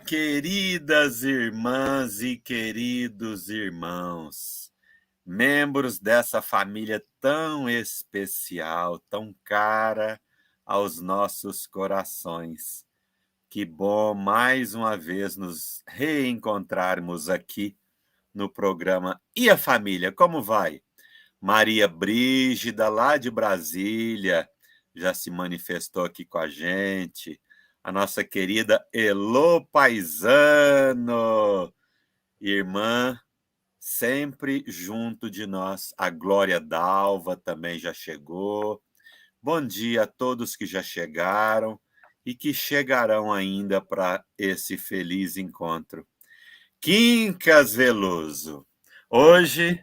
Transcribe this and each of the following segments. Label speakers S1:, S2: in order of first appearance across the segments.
S1: Queridas irmãs e queridos irmãos, membros dessa família tão especial, tão cara aos nossos corações. Que bom mais uma vez nos reencontrarmos aqui no programa E a Família, como vai? Maria Brígida, lá de Brasília, já se manifestou aqui com a gente. A nossa querida Elô Paisano, irmã, sempre junto de nós. A Glória Dalva também já chegou. Bom dia a todos que já chegaram e que chegarão ainda para esse feliz encontro. Quincas Veloso, hoje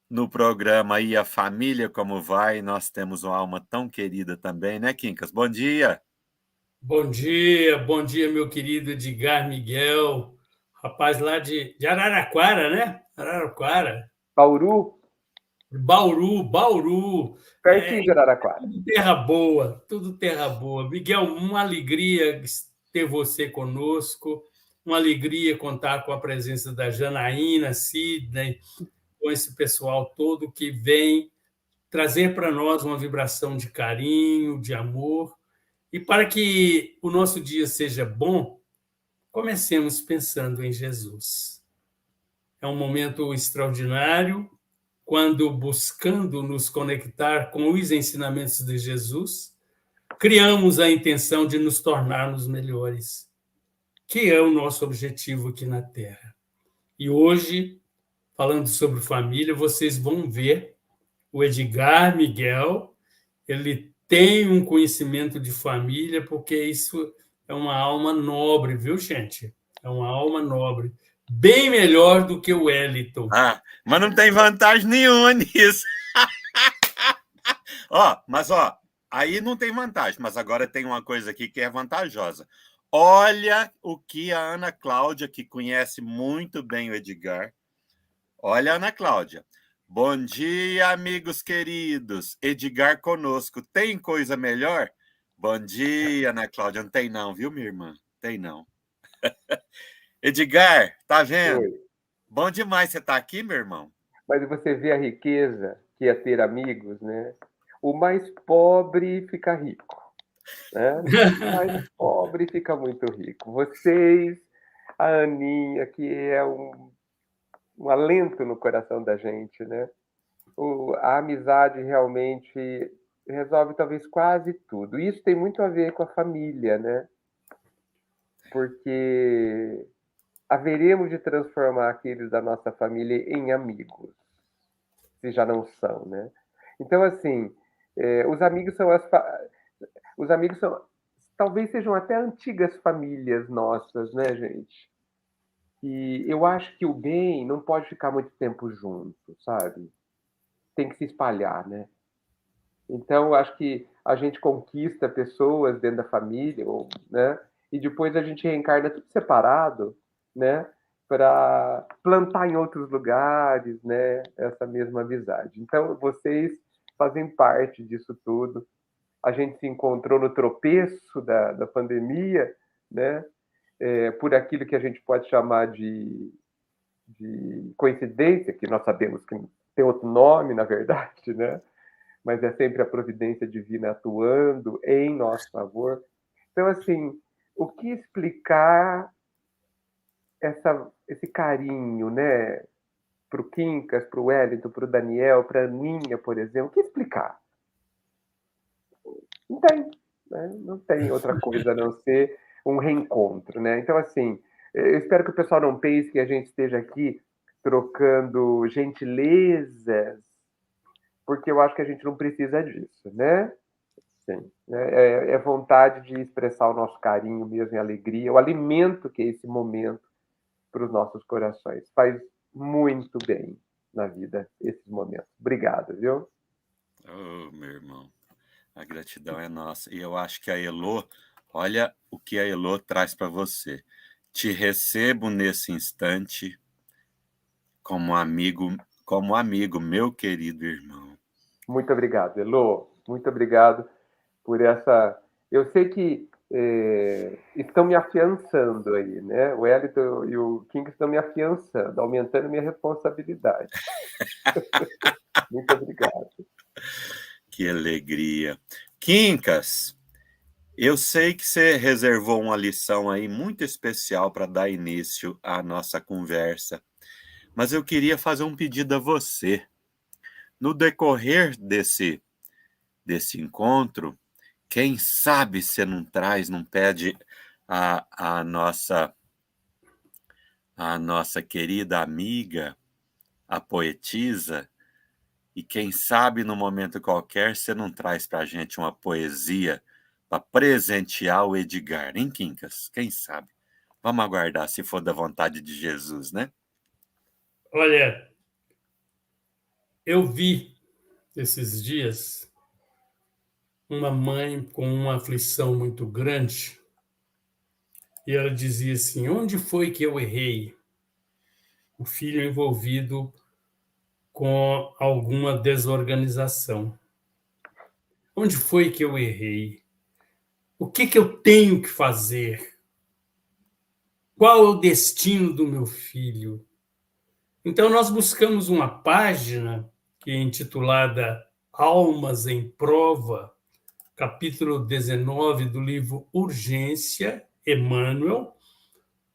S1: no programa E a Família, como vai? Nós temos uma alma tão querida também, né, Quincas? Bom dia.
S2: Bom dia, meu querido Edgar Miguel, rapaz lá de Araraquara, né? Araraquara.
S3: Bauru?
S2: Bauru.
S3: Pertinho de Araraquara.
S2: Tudo terra boa. Miguel, uma alegria ter você conosco, uma alegria contar com a presença da Janaína, Sidney, com esse pessoal todo que vem trazer para nós uma vibração de carinho, de amor. E para que o nosso dia seja bom, comecemos pensando em Jesus. É um momento extraordinário quando, buscando nos conectar com os ensinamentos de Jesus, criamos a intenção de nos tornarmos melhores, que é o nosso objetivo aqui na Terra. E hoje, falando sobre família, vocês vão ver o Edgar Miguel, ele tem um conhecimento de família, porque isso é uma alma nobre, viu, gente? É uma alma nobre. Bem melhor do que o Wellington.
S1: Mas não tem vantagem nenhuma nisso. Mas aí não tem vantagem, mas agora tem uma coisa aqui que é vantajosa. Olha o que a Ana Cláudia, que conhece muito bem o Edgar, olha a Ana Cláudia. Bom dia, amigos queridos. Edgar conosco. Tem coisa melhor? Bom dia, Ana Cláudia. Não tem não, viu, minha irmã? Tem não. Edgar, tá vendo?
S3: Oi.
S1: Bom demais você estar aqui, meu irmão.
S3: Mas você vê a riqueza que é ter amigos, né? O mais pobre fica rico, né? O mais pobre fica muito rico. Vocês, a Aninha, que é um alento no coração da gente, né? A amizade realmente resolve talvez quase tudo. Isso tem muito a ver com a família, né? Porque haveremos de transformar aqueles da nossa família em amigos, se já não são, né? Então, assim, os amigos são os amigos são, talvez sejam até antigas famílias nossas, né, gente? E eu acho que o bem não pode ficar muito tempo junto, sabe? Tem que se espalhar, né? Então, eu acho que a gente conquista pessoas dentro da família, né? E depois a gente reencarna tudo separado, né? Para plantar em outros lugares, né? Essa mesma amizade. Então, vocês fazem parte disso tudo. A gente se encontrou no tropeço da pandemia, né? Por aquilo que a gente pode chamar de coincidência, que nós sabemos que tem outro nome, na verdade, né? Mas é sempre a providência divina atuando em nosso favor. Então, assim, o que explicar esse carinho, né? Para o Quincas, para o Wellington, para o Daniel, para a Aninha, por exemplo, o que explicar? Não tem, né? Não tem outra coisa a não ser um reencontro, né? Então, assim, eu espero que o pessoal não pense que a gente esteja aqui trocando gentilezas, porque eu acho que a gente não precisa disso, né? Sim, é vontade de expressar o nosso carinho mesmo e alegria, o alimento que é esse momento para os nossos corações. Faz muito bem na vida esses momentos. Obrigado, viu?
S1: Oh, meu irmão, a gratidão é nossa. E eu acho que a Elô, olha o que a Elô traz para você. Te recebo nesse instante como amigo, meu querido irmão.
S3: Muito obrigado, Elô. Muito obrigado por essa. Eu sei que estão me afiançando aí, né? O Wellington e o King estão me afiançando, aumentando minha responsabilidade. Muito obrigado.
S1: Que alegria. Quincas, eu sei que você reservou uma lição aí muito especial para dar início à nossa conversa, mas eu queria fazer um pedido a você. No decorrer desse encontro, quem sabe você não pede a nossa querida amiga, a poetisa, e quem sabe no momento qualquer você não traz para a gente uma poesia para presentear o Edgar, hein, Quincas? Quem sabe? Vamos aguardar se for da vontade de Jesus, né?
S2: Olha, eu vi esses dias uma mãe com uma aflição muito grande e ela dizia assim: onde foi que eu errei? O filho envolvido com alguma desorganização. Onde foi que eu errei? O que eu tenho que fazer? Qual é o destino do meu filho? Então, nós buscamos uma página que é intitulada Almas em Prova, capítulo 19 do livro Urgência, Emmanuel,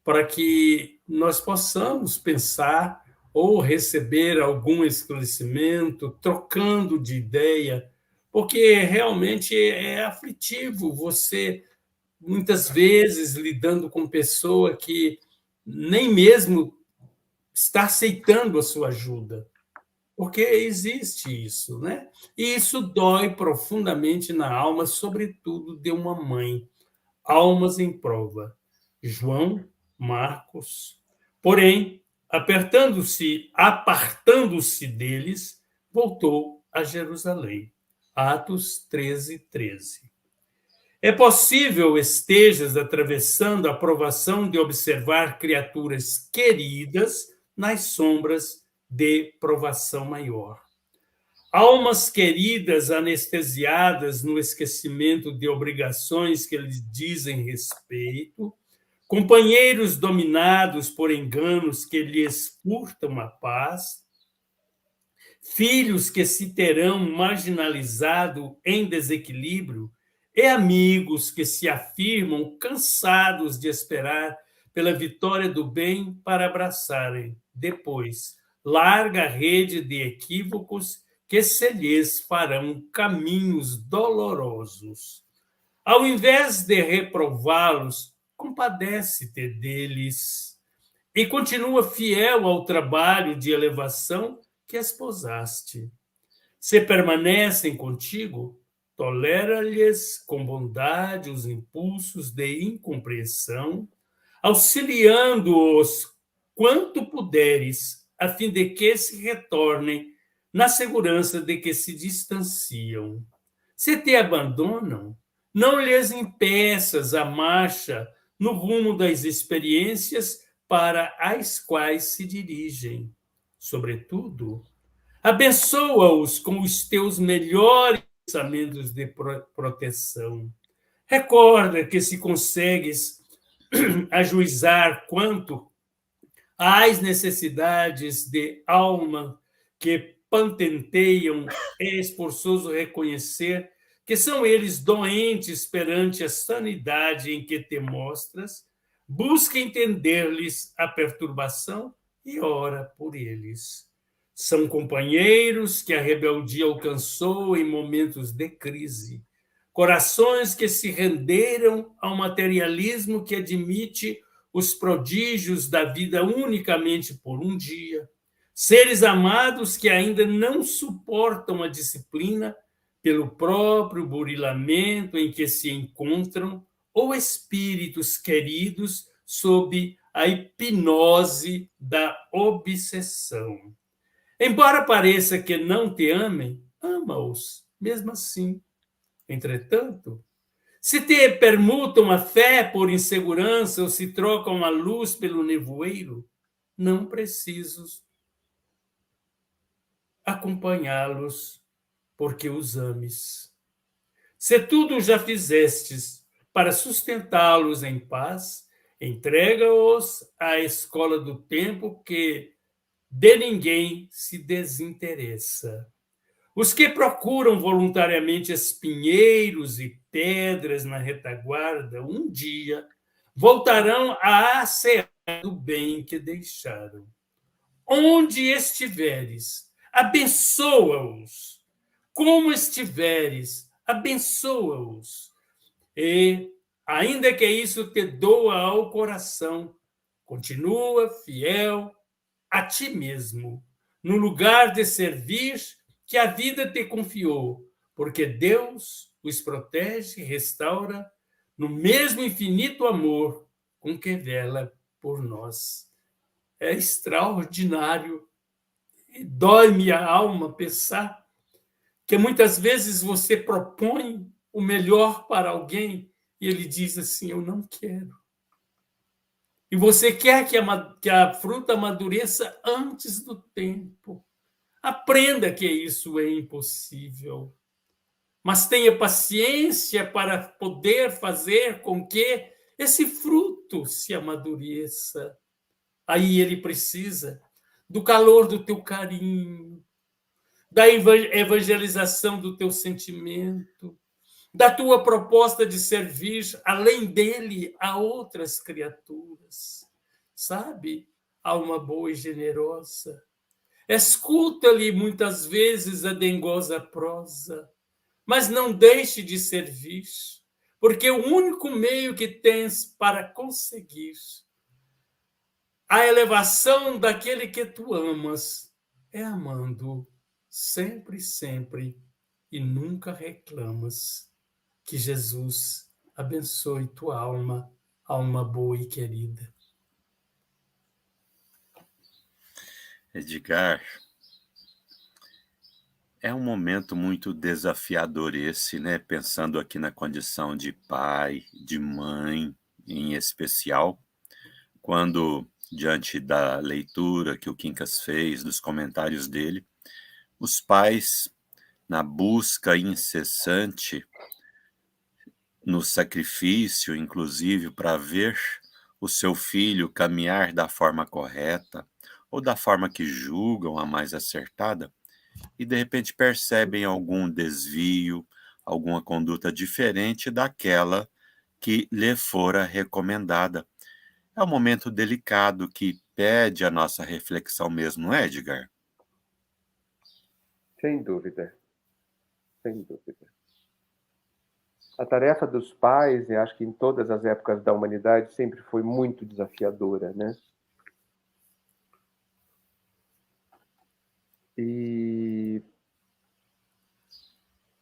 S2: para que nós possamos pensar ou receber algum esclarecimento, trocando de ideia, porque realmente é aflitivo você, muitas vezes, lidando com pessoa que nem mesmo está aceitando a sua ajuda, porque existe isso, né? E isso dói profundamente na alma, sobretudo de uma mãe. Almas em prova. João, Marcos. Porém, apartando-se deles, voltou a Jerusalém. Atos 13, 13. É possível estejas atravessando a provação de observar criaturas queridas nas sombras de provação maior. Almas queridas anestesiadas no esquecimento de obrigações que lhes dizem respeito, companheiros dominados por enganos que lhes furtam a paz, filhos que se terão marginalizado em desequilíbrio e amigos que se afirmam cansados de esperar pela vitória do bem para abraçarem, depois, larga rede de equívocos que se lhes farão caminhos dolorosos. Ao invés de reprová-los, compadece-te deles e continua fiel ao trabalho de elevação que esposaste. Se permanecem contigo, tolera-lhes com bondade os impulsos de incompreensão, auxiliando-os quanto puderes, a fim de que se retornem na segurança de que se distanciam. Se te abandonam, não lhes impeças a marcha no rumo das experiências para as quais se dirigem. Sobretudo, abençoa-os com os teus melhores pensamentos de proteção. Recorda que se consegues ajuizar quanto às necessidades de alma que pantenteiam, é esforçoso reconhecer que são eles doentes perante a sanidade em que te mostras, busca entender-lhes a perturbação e ora por eles. São companheiros que a rebeldia alcançou em momentos de crise, corações que se renderam ao materialismo que admite os prodígios da vida unicamente por um dia, seres amados que ainda não suportam a disciplina pelo próprio burilamento em que se encontram, ou espíritos queridos sob a hipnose da obsessão. Embora pareça que não te amem, ama-os, mesmo assim. Entretanto, se te permutam a fé por insegurança ou se trocam a luz pelo nevoeiro, não precisas acompanhá-los porque os ames. Se tudo já fizestes para sustentá-los em paz, entrega-os à escola do tempo que de ninguém se desinteressa. Os que procuram voluntariamente espinheiros e pedras na retaguarda, um dia voltarão a assear do bem que deixaram. Onde estiveres, abençoa-os. Como estiveres, abençoa-os. E, ainda que isso te doa ao coração, continua fiel a ti mesmo, no lugar de servir que a vida te confiou, porque Deus os protege e restaura no mesmo infinito amor com que vela por nós. É extraordinário e dói-me a alma pensar que muitas vezes você propõe o melhor para alguém e ele diz assim, eu não quero. E você quer que a fruta amadureça antes do tempo. Aprenda que isso é impossível. Mas tenha paciência para poder fazer com que esse fruto se amadureça. Aí ele precisa do calor do teu carinho, da evangelização do teu sentimento, da tua proposta de servir, além dele, a outras criaturas. Sabe? Alma boa e generosa. Escuta-lhe muitas vezes a dengosa prosa, mas não deixe de servir, porque o único meio que tens para conseguir a elevação daquele que tu amas é amando sempre, sempre e nunca reclamas. Que Jesus abençoe tua alma, alma boa e querida.
S1: Edgar, é um momento muito desafiador esse, né? Pensando aqui na condição de pai, de mãe, em especial, quando, diante da leitura que o Quincas fez, dos comentários dele, os pais, na busca incessante, no sacrifício, inclusive, para ver o seu filho caminhar da forma correta ou da forma que julgam a mais acertada, e de repente percebem algum desvio, alguma conduta diferente daquela que lhe fora recomendada. É um momento delicado que pede a nossa reflexão mesmo, não é, Edgar?
S3: Sem dúvida, sem dúvida. A tarefa dos pais, eu acho que em todas as épocas da humanidade, sempre foi muito desafiadora, né? E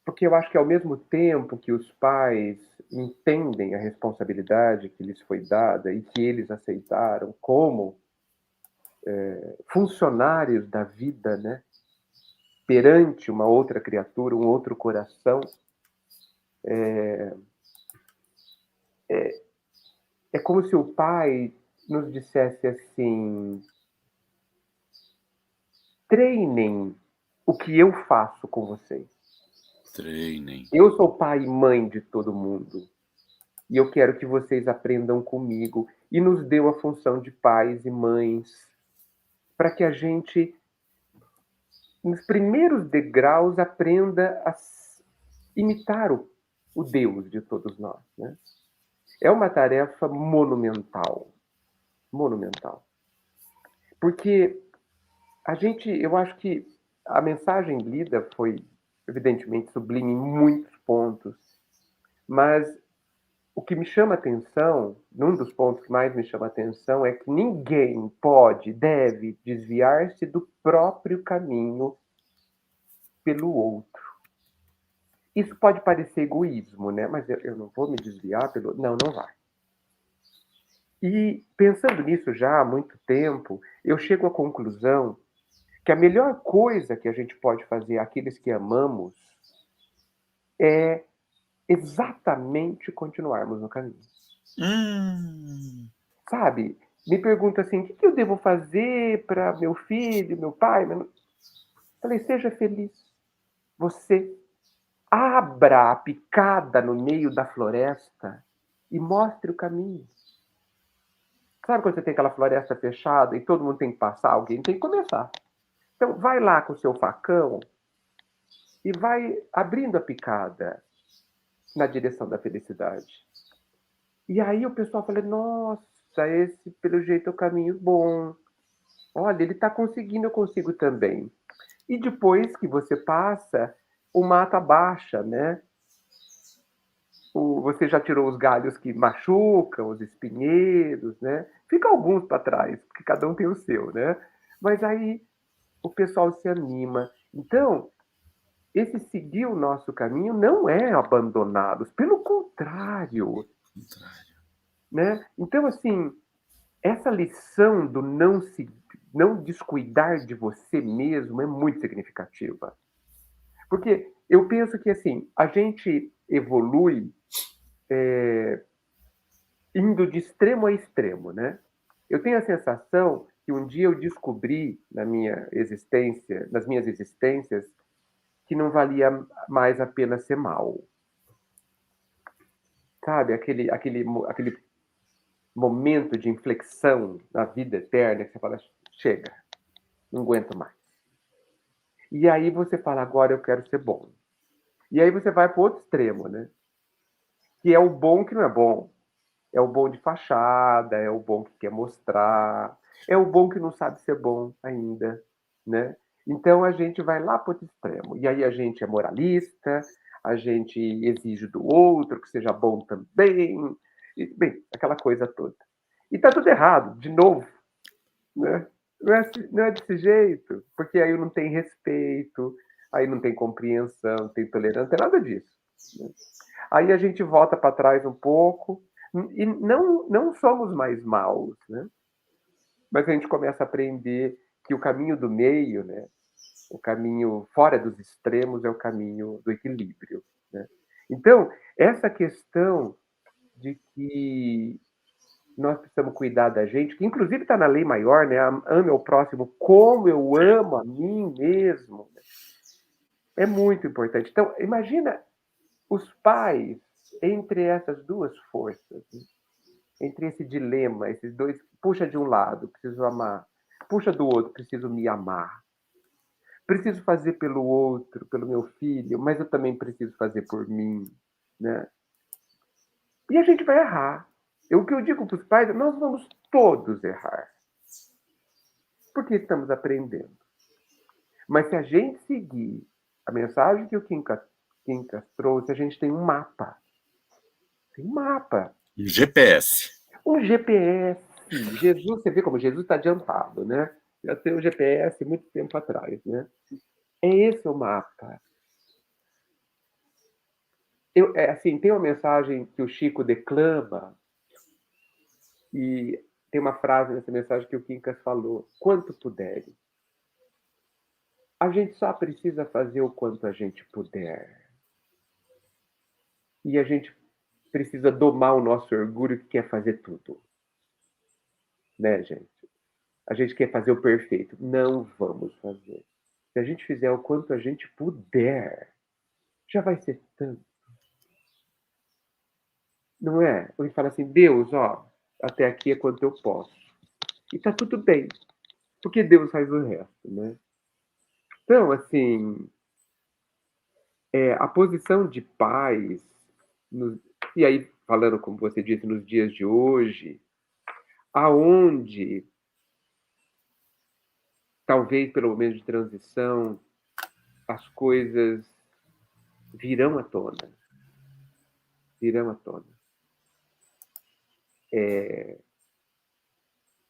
S3: porque eu acho que ao mesmo tempo que os pais entendem a responsabilidade que lhes foi dada e que eles aceitaram como funcionários da vida, né? Perante uma outra criatura, um outro coração, é como se o pai nos dissesse assim: treinem o que eu faço com vocês.
S1: Treinem.
S3: Eu sou pai e mãe de todo mundo. E eu quero que vocês aprendam comigo. E nos deu a função de pais e mães, para que a gente, nos primeiros degraus, aprenda a imitar o Deus de todos nós, né? É uma tarefa monumental. Monumental. Porque eu acho que a mensagem lida foi, evidentemente, sublime em muitos pontos, mas o que me chama atenção, um dos pontos que mais me chama atenção, é que ninguém pode, deve desviar-se do próprio caminho pelo outro. Isso pode parecer egoísmo, né? Mas eu não vou me desviar pelo... Não, não vai. E pensando nisso já há muito tempo, eu chego à conclusão que a melhor coisa que a gente pode fazer àqueles que amamos é exatamente continuarmos no caminho. Sabe? Me pergunta assim, o que eu devo fazer para meu filho, meu pai? Falei, seja feliz. Você abra a picada no meio da floresta e mostre o caminho. Sabe quando você tem aquela floresta fechada e todo mundo tem que passar? Alguém tem que começar. Então, vai lá com o seu facão e vai abrindo a picada na direção da felicidade. E aí o pessoal fala, nossa, esse pelo jeito é o caminho bom. Olha, ele está conseguindo, eu consigo também. E depois que você passa, o mato abaixa, né? Você já tirou os galhos que machucam, os espinheiros, né? Fica alguns para trás, porque cada um tem o seu, né? Mas aí o pessoal se anima. Então, esse seguir o nosso caminho não é abandoná-los, pelo contrário, né? Então, assim, essa lição do não descuidar de você mesmo é muito significativa. Porque eu penso que, assim, a gente evolui indo de extremo a extremo, né? Eu tenho a sensação que um dia eu descobri nas minhas existências, que não valia mais a pena ser mal. Sabe? Aquele momento de inflexão na vida eterna que você fala, chega, não aguento mais. E aí você fala, agora eu quero ser bom. E aí você vai para o outro extremo, né? Que é o bom que não é bom. É o bom de fachada, é o bom que quer mostrar, é o bom que não sabe ser bom ainda, né? Então a gente vai lá para o outro extremo. E aí a gente é moralista, a gente exige do outro que seja bom também, e, bem, aquela coisa toda. E tá tudo errado, de novo, né? Não é desse jeito, porque aí não tem respeito, aí não tem compreensão, não tem tolerância, não tem nada disso. Né? Aí a gente volta para trás um pouco, e não somos mais maus, né? Mas a gente começa a aprender que o caminho do meio, né? O caminho fora dos extremos é o caminho do equilíbrio, né? Então, essa questão de que nós precisamos cuidar da gente, que inclusive está na lei maior, né? Ame ao próximo como eu amo a mim mesmo, né? É muito importante. Então, imagina os pais entre essas duas forças, né? Entre esse dilema, esses dois, puxa de um lado, preciso amar, puxa do outro, preciso me amar. Preciso fazer pelo outro, pelo meu filho, mas eu também preciso fazer por mim, né? E a gente vai errar. O que eu digo para os pais, nós vamos todos errar. Porque estamos aprendendo. Mas se a gente seguir a mensagem que o Quincas trouxe, a gente tem um mapa. Tem um mapa.
S1: Um GPS.
S3: Um GPS. Jesus, você vê como Jesus está adiantado, né? Já tem um GPS muito tempo atrás, né? É esse o mapa. Assim, tem uma mensagem que o Chico declama e tem uma frase nessa mensagem que o Quincas falou: quanto puderem. A gente só precisa fazer o quanto a gente puder. E a gente precisa domar o nosso orgulho que quer fazer tudo. Né, gente? A gente quer fazer o perfeito. Não vamos fazer. Se a gente fizer o quanto a gente puder, já vai ser tanto. Não é? Ele fala assim, Deus, ó, até aqui é quanto eu posso. E tá tudo bem. Porque Deus faz o resto, né? Então, assim, a posição de pais, e aí, falando como você disse, nos dias de hoje, aonde, talvez pelo momento de transição, as coisas virão à tona. Virão à tona.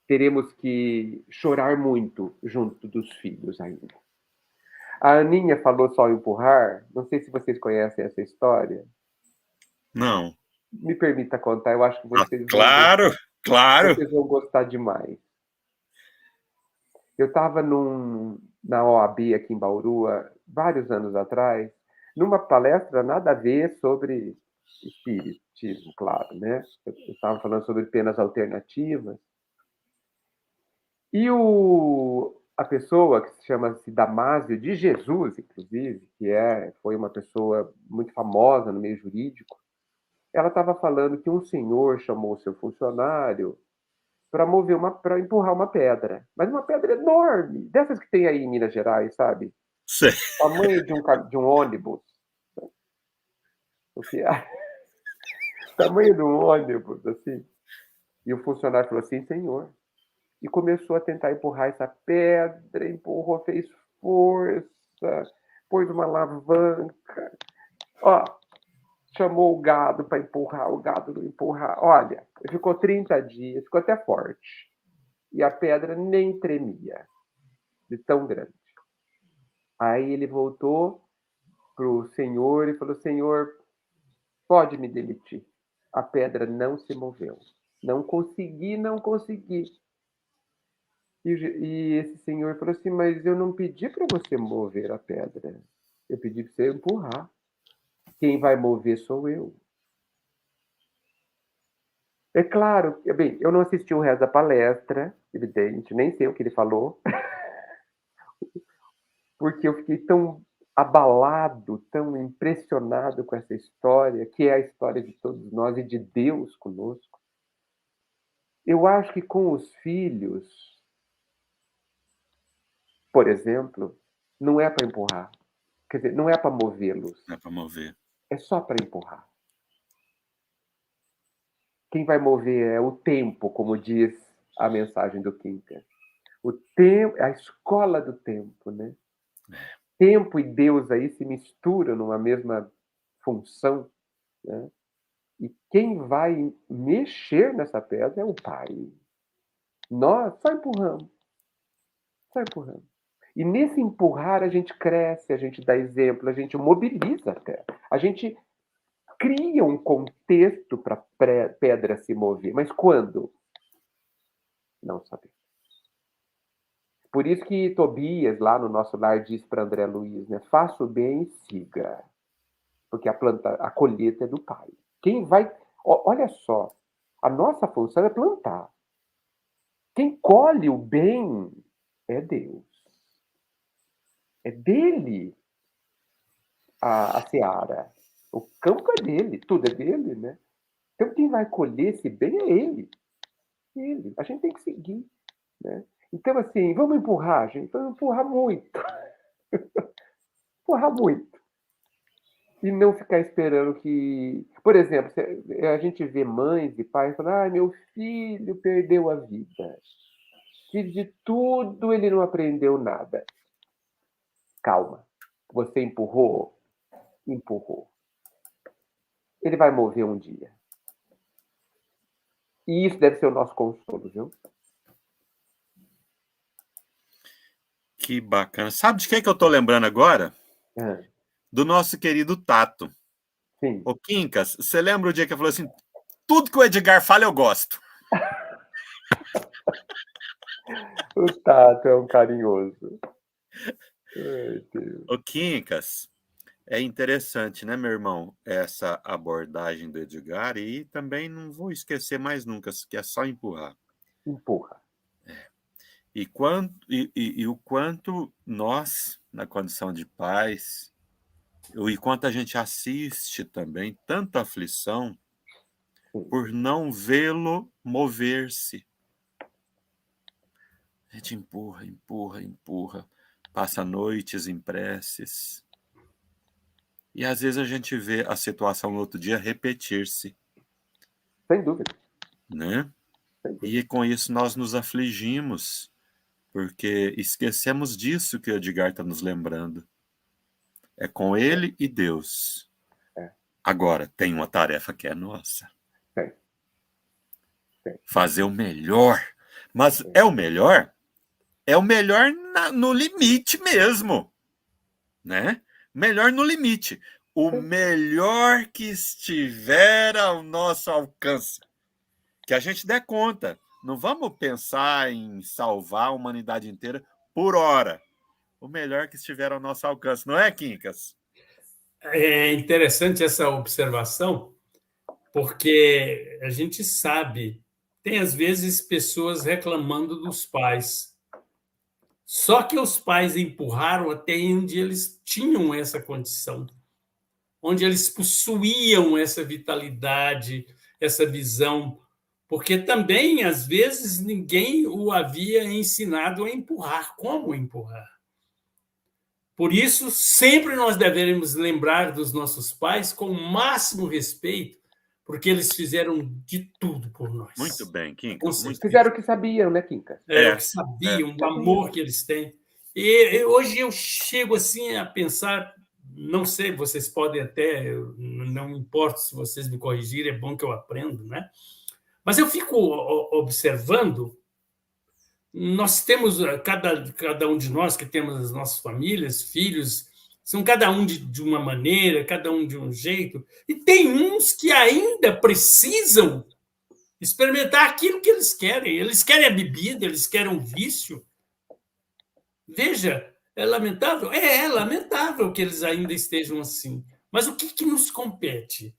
S3: Teremos que chorar muito junto dos filhos ainda. A Aninha falou só empurrar. Não sei se vocês conhecem essa história.
S1: Não.
S3: Me permita contar, eu acho que vocês
S1: claro.
S3: Vocês vão gostar demais. Eu estava na OAB aqui em Bauru, vários anos atrás, numa palestra nada a ver sobre espiritismo, claro, né? Eu estava falando sobre penas alternativas. E a pessoa que se chama-se Damásio de Jesus, inclusive, que foi uma pessoa muito famosa no meio jurídico, ela estava falando que um senhor chamou seu funcionário para empurrar uma pedra, mas uma pedra enorme, dessas que tem aí em Minas Gerais, sabe?
S1: Sei.
S3: Tamanho de um ônibus. O que é? Tamanho de um ônibus, assim. E o funcionário falou assim, senhor. E começou a tentar empurrar essa pedra, empurrou, fez força, pôs uma alavanca. Ó, chamou o gado para empurrar, o gado não empurrar. Olha, ficou 30 dias, ficou até forte. E a pedra nem tremia, de tão grande. Aí ele voltou para o senhor e falou, senhor, pode me demitir. A pedra não se moveu. Não consegui, não consegui. E esse senhor falou assim, mas eu não pedi para você mover a pedra. Eu pedi para você empurrar. Quem vai mover sou eu. É claro, bem, eu não assisti o resto da palestra, evidente, nem sei o que ele falou, porque eu fiquei tão abalado, tão impressionado com essa história, que é a história de todos nós e de Deus conosco. Eu acho que com os filhos, por exemplo, não é para empurrar. Quer dizer, não é para movê-los.
S1: Não é para mover.
S3: É só para empurrar. Quem vai mover é o tempo, como diz a mensagem do Quincas. O tempo, a escola do tempo, né? Tempo e Deus aí se misturam numa mesma função, né? E quem vai mexer nessa pedra é o Pai. Nós só empurramos. Só empurramos. E nesse empurrar a gente cresce, a gente dá exemplo, a gente mobiliza até. A gente cria um contexto para a pedra se mover. Mas quando? Não sabemos. Por isso que Tobias, lá no nosso lar, diz para André Luiz, né? Faça o bem e siga. Porque a colheita é do Pai. Quem vai... Olha só, a nossa função é plantar. Quem colhe o bem é Deus. É dele a seara. O campo é dele, tudo é dele, né? Então quem vai colher esse bem é ele. Ele. A gente tem que seguir, né? Então, assim, vamos empurrar, gente. Vamos empurrar muito. Empurrar muito. E não ficar esperando que... Por exemplo, a gente vê mães e pais falando, meu filho perdeu a vida. Que de tudo ele não aprendeu nada. Calma. Você empurrou? Empurrou. Ele vai morrer um dia. E isso deve ser o nosso consolo, viu?
S1: Que bacana. Sabe de que eu tô lembrando agora?
S3: Ah,
S1: Do nosso querido Tato.
S3: sim.
S1: Ô, Quincas, você lembra o dia que ele falou assim, tudo que o Edgar fala eu gosto.
S3: O Tato é um carinhoso. Ai, Deus.
S1: Ô, Quincas, é interessante, né, meu irmão, essa abordagem do Edgar, e também não vou esquecer mais nunca, que é só empurrar.
S3: Empurra.
S1: E o quanto nós, na condição de pais, e quanto a gente assiste também, tanta aflição,
S3: Sim.
S1: por não vê-lo mover-se. A gente empurra, empurra, empurra, passa noites em preces. E às vezes a gente vê a situação no outro dia repetir-se.
S3: Sem dúvida.
S1: Né?
S3: Sem dúvida.
S1: E com isso nós nos afligimos, porque esquecemos disso que o Edgar está nos lembrando. É com ele e Deus.
S3: É.
S1: Agora, tem uma tarefa que é nossa.
S3: Sim.
S1: Fazer o melhor. Mas é o melhor? É o melhor no limite mesmo. Né? Melhor no limite. O melhor que estiver ao nosso alcance. Que a gente der conta. Não vamos pensar em salvar a humanidade inteira por hora. O melhor que estiver ao nosso alcance. Não é, Quincas?
S2: É interessante essa observação, porque a gente sabe, tem às vezes pessoas reclamando dos pais. Só que os pais empurraram até onde eles tinham essa condição. onde eles possuíam essa vitalidade, essa visão, porque também, às vezes, ninguém o havia ensinado a empurrar. Como empurrar? Por isso, sempre nós devemos lembrar dos nossos pais com o máximo respeito, porque eles fizeram de tudo por nós.
S1: Muito bem, Quincas.
S2: Com
S1: Muito
S3: Fizeram o que sabiam, né, Quincas?
S2: o que sabiam, o amor que eles têm. E hoje eu chego assim a pensar, não sei, vocês podem até, não me importa se vocês me corrigirem, é bom que eu aprendo, né? Mas eu fico observando, nós temos, cada um de nós que temos as nossas famílias, filhos, são cada um de uma maneira, cada um de um jeito, e tem uns que ainda precisam experimentar aquilo que eles querem. Eles querem a bebida, eles querem um vício. Veja, é lamentável? É lamentável que eles ainda estejam assim. Mas o que nos compete?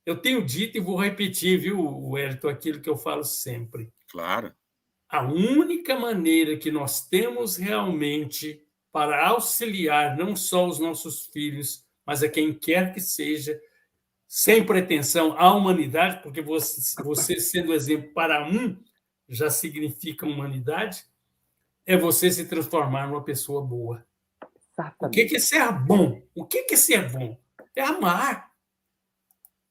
S2: Eu tenho dito e vou repetir, viu, Wellington, aquilo que eu falo sempre.
S1: Claro.
S2: A única maneira que nós temos realmente para auxiliar não só os nossos filhos, mas a quem quer que seja, sem pretensão à humanidade, porque você sendo exemplo para um já significa humanidade, é você se transformar numa pessoa boa. O que é ser bom? O que é ser bom? É amar.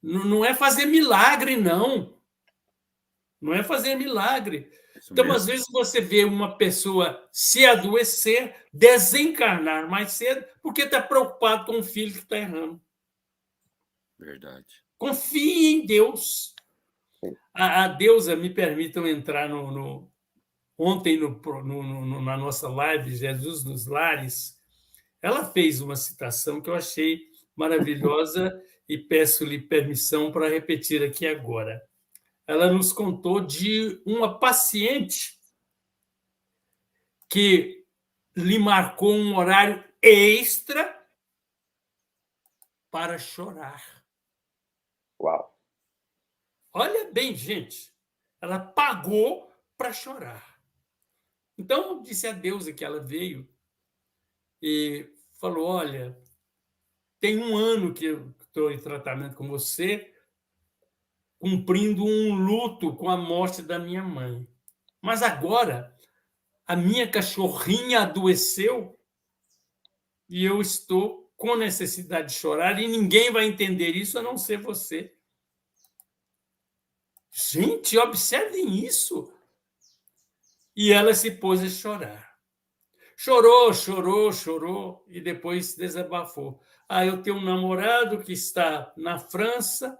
S2: Não é fazer milagre, não. Não é fazer milagre. Então, às vezes, você vê uma pessoa se adoecer, desencarnar mais cedo, porque está preocupado com o filho que está errando.
S1: Verdade.
S2: Confie em Deus. A deusa, me permitam entrar ontem na nossa live, Jesus nos Lares, ela fez uma citação que eu achei maravilhosa e peço-lhe permissão para repetir aqui agora. Ela nos contou de uma paciente que lhe marcou um horário extra para chorar.
S3: Uau!
S2: Olha bem, gente, ela pagou para chorar. Então, disse a deusa que ela veio e falou, olha, tem 1 ano que eu estou em tratamento com você, cumprindo um luto com a morte da minha mãe. Mas agora, a minha cachorrinha adoeceu e eu estou com necessidade de chorar e ninguém vai entender isso a não ser você. Gente, observem isso. E ela se pôs a chorar. Chorou e depois desabafou. Eu tenho um namorado que está na França,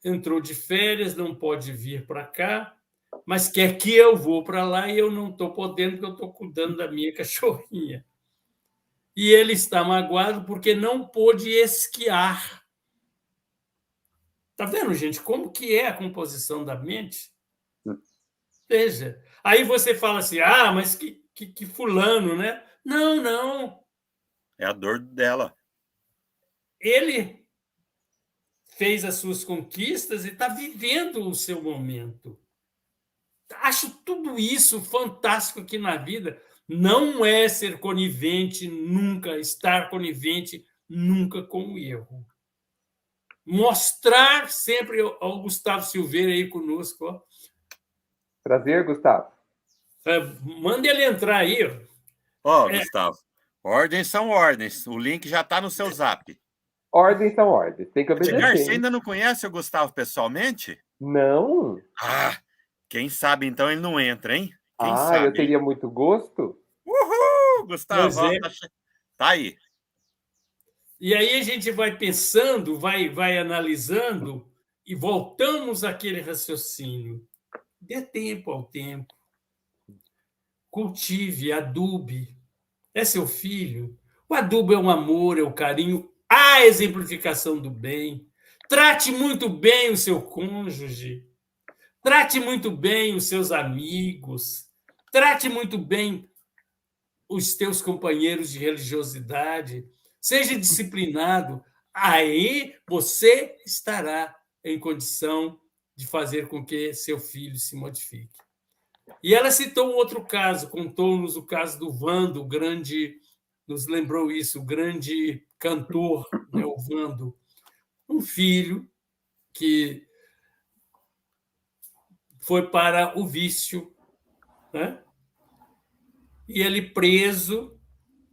S2: entrou de férias, não pode vir para cá, mas quer que eu vou para lá e eu não estou podendo porque eu estou cuidando da minha cachorrinha. E ele está magoado porque não pôde esquiar. Está vendo, gente, como que é a composição da mente? Veja. Aí você fala assim, mas que fulano, né? Não.
S1: É a dor dela.
S2: Ele fez as suas conquistas e está vivendo o seu momento. Acho tudo isso fantástico aqui na vida. Não é ser conivente nunca, estar conivente nunca com o erro. Mostrar sempre ao Gustavo Silveira aí conosco. Ó.
S3: Prazer, Gustavo.
S2: Manda ele entrar aí.
S1: Gustavo, ordens são ordens. O link já está no seu zap.
S3: Ordens são ordens. Tem que obedecer.
S1: Edgar, você ainda não conhece o Gustavo pessoalmente?
S3: Não.
S1: Quem sabe então ele não entra, hein? Quem sabe?
S3: Eu teria muito gosto.
S1: Uhul, Gustavo, tá aí.
S2: E aí a gente vai pensando, vai analisando e voltamos àquele raciocínio. Dê tempo ao tempo. Cultive, adube. É seu filho. O adubo é o amor, é o carinho, a exemplificação do bem. Trate muito bem o seu cônjuge. Trate muito bem os seus amigos. Trate muito bem os teus companheiros de religiosidade. Seja disciplinado. Aí você estará em condição de fazer com que seu filho se modifique. E ela citou um outro caso, contou-nos o caso do Vando, o grande, nos lembrou isso, o grande cantor, né, o Vando, um filho que foi para o vício, né? E ele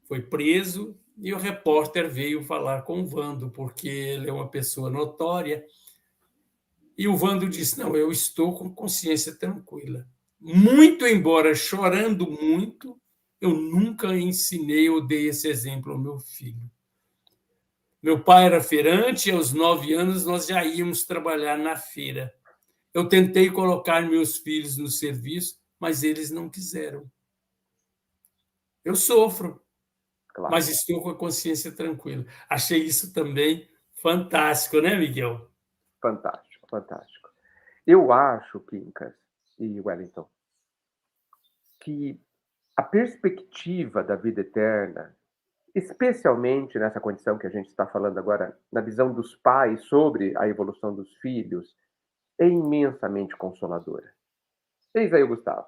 S2: foi preso, e o repórter veio falar com o Vando, porque ele é uma pessoa notória. E o Vando disse: não, eu estou com consciência tranquila. Muito embora chorando muito, eu nunca ensinei ou dei esse exemplo ao meu filho. Meu pai era feirante e aos 9 anos nós já íamos trabalhar na feira. Eu tentei colocar meus filhos no serviço, mas eles não quiseram. Eu sofro,
S3: Claro.
S2: mas estou com a consciência tranquila. Achei isso também fantástico, né, Miguel?
S3: Fantástico, fantástico. Eu acho, Quincas e Wellington, que a perspectiva da vida eterna, especialmente nessa condição que a gente está falando agora, na visão dos pais sobre a evolução dos filhos, é imensamente consoladora. Eis aí, Gustavo.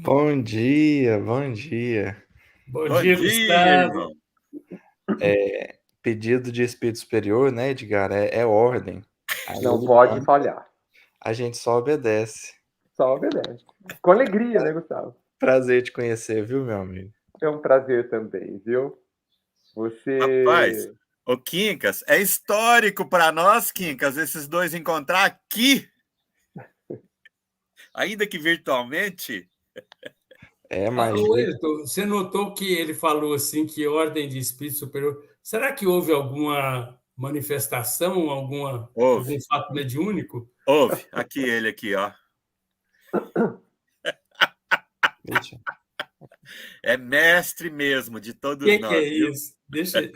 S4: Bom dia, bom dia.
S2: Bom
S1: Bom
S2: dia,
S1: dia,
S2: Gustavo.
S1: irmão.
S4: Pedido de espírito superior, né, Edgar? É ordem. Aí
S3: Não
S4: ele
S3: pode
S4: manda,
S3: falhar.
S4: a gente só obedece.
S3: Só obedece. Com alegria, né, Gustavo?
S4: Prazer te conhecer, viu, meu amigo?
S3: É um prazer também, viu?
S1: Rapaz,
S3: Você.
S1: o Quincas, é histórico para nós, Quincas, esses dois encontrar aqui, ainda que virtualmente.
S4: Mas
S2: Wellington, você notou que ele falou assim que ordem de espírito superior. Será que houve alguma manifestação, algum
S1: Ouve,
S2: fato mediúnico?
S1: ouve. Aqui ele aqui, ó.
S4: deixa.
S1: É mestre mesmo de todos
S2: Quem que é
S1: nós, viu?
S2: isso? Deixa.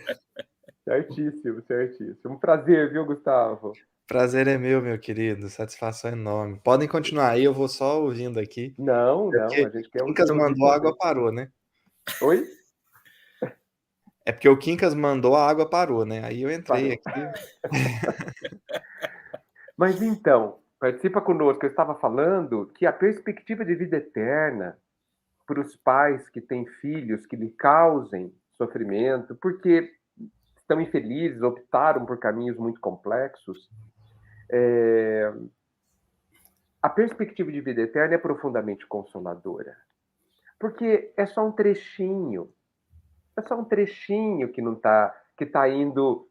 S3: Certíssimo, certíssimo. Um prazer, viu, Gustavo?
S4: Prazer é meu querido. Satisfação enorme. Podem continuar aí, eu vou só ouvindo aqui.
S3: Não,
S4: É
S3: não,
S4: porque
S3: a gente quer
S4: o Quincas
S3: ouvir
S4: mandou, a
S3: também.
S4: água parou, né?
S3: Oi?
S4: É porque o Quincas mandou, a água parou, né? Aí eu entrei
S3: Parou.
S4: aqui.
S3: Mas então, participa conosco. Eu estava falando que a perspectiva de vida eterna para os pais que têm filhos que lhe causem sofrimento, porque estão infelizes, optaram por caminhos muito complexos, a perspectiva de vida eterna é profundamente consoladora. Porque é só um trechinho que não que está indo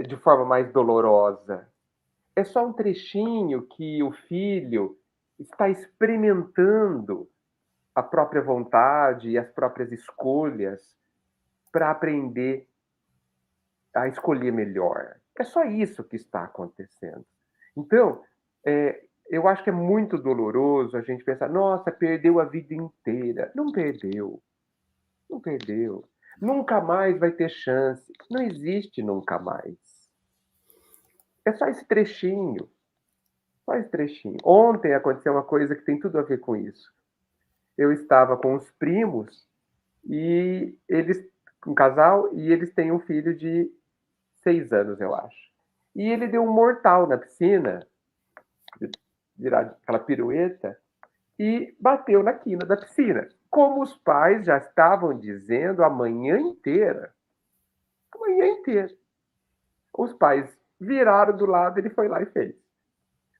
S3: de forma mais dolorosa. É só um trechinho que o filho está experimentando a própria vontade e as próprias escolhas para aprender a escolher melhor. É só isso que está acontecendo. Então, eu acho que é muito doloroso a gente pensar, nossa, perdeu a vida inteira. Não perdeu. Não perdeu. Nunca mais vai ter chance. Não existe nunca mais. É só esse trechinho. Só esse trechinho. Ontem aconteceu uma coisa que tem tudo a ver com isso. Eu estava com os primos e eles, um casal, e eles têm um filho de 6 anos, eu acho. E ele deu um mortal na piscina, virar aquela pirueta, e bateu na quina da piscina. Como os pais já estavam dizendo a manhã inteira. Os pais viraram do lado, ele foi lá e fez.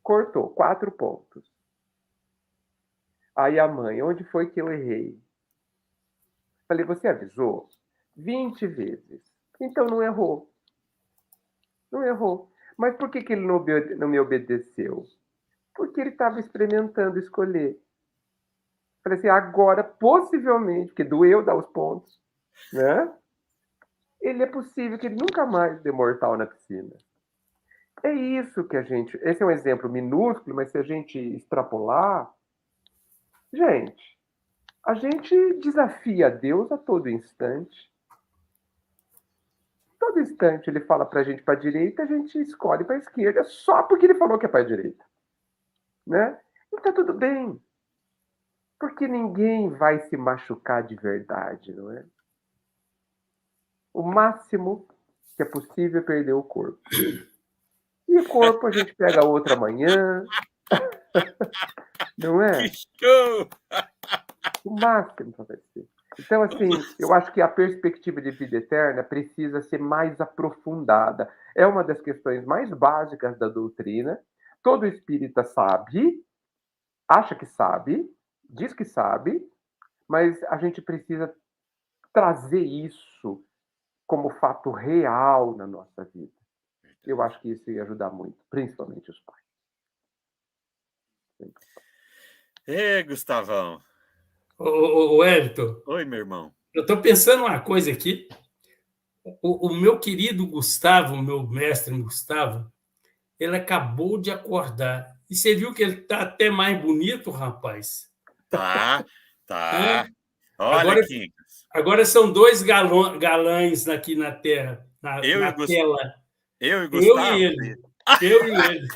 S3: Cortou 4 pontos. Aí a mãe, onde foi que eu errei? Falei, você avisou 20 vezes. Então não errou. Não errou. Mas por que ele não me obedeceu? Porque ele estava experimentando escolher. Falei assim, agora, possivelmente, porque doeu dar os pontos, né? Ele é possível que ele nunca mais dê mortal na piscina. É isso que a gente... Esse é um exemplo minúsculo, mas se a gente extrapolar... Gente, a gente desafia Deus a todo instante. Todo instante ele fala pra gente para a direita, a gente escolhe para a esquerda, só porque ele falou que é para a direita. Né? E tá tudo bem. Porque ninguém vai se machucar de verdade, não é? O máximo que é possível é perder o corpo. E o corpo a gente pega outro amanhã. Não é?
S1: Que show!
S3: O máximo que vai ser. Então, assim, eu acho que a perspectiva de vida eterna precisa ser mais aprofundada. É uma das questões mais básicas da doutrina. Todo espírita sabe, acha que sabe, diz que sabe, mas a gente precisa trazer isso como fato real na nossa vida. Eu acho que isso ia ajudar muito, principalmente os pais.
S1: Ê, Gustavão.
S2: Ô, Wellington,
S1: Oi, meu irmão.
S2: eu estou pensando uma coisa aqui. O meu querido Gustavo, meu mestre Gustavo, ele acabou de acordar. E você viu que ele está até mais bonito, rapaz?
S1: Tá.
S2: Hã?
S1: Olha,
S2: Agora,
S1: Quincas.
S2: agora são dois galãs aqui na Terra,
S1: Eu
S2: na
S1: e,
S2: tela.
S1: eu e
S2: Eu e
S1: Gustavo.
S2: ele. Eu e ele.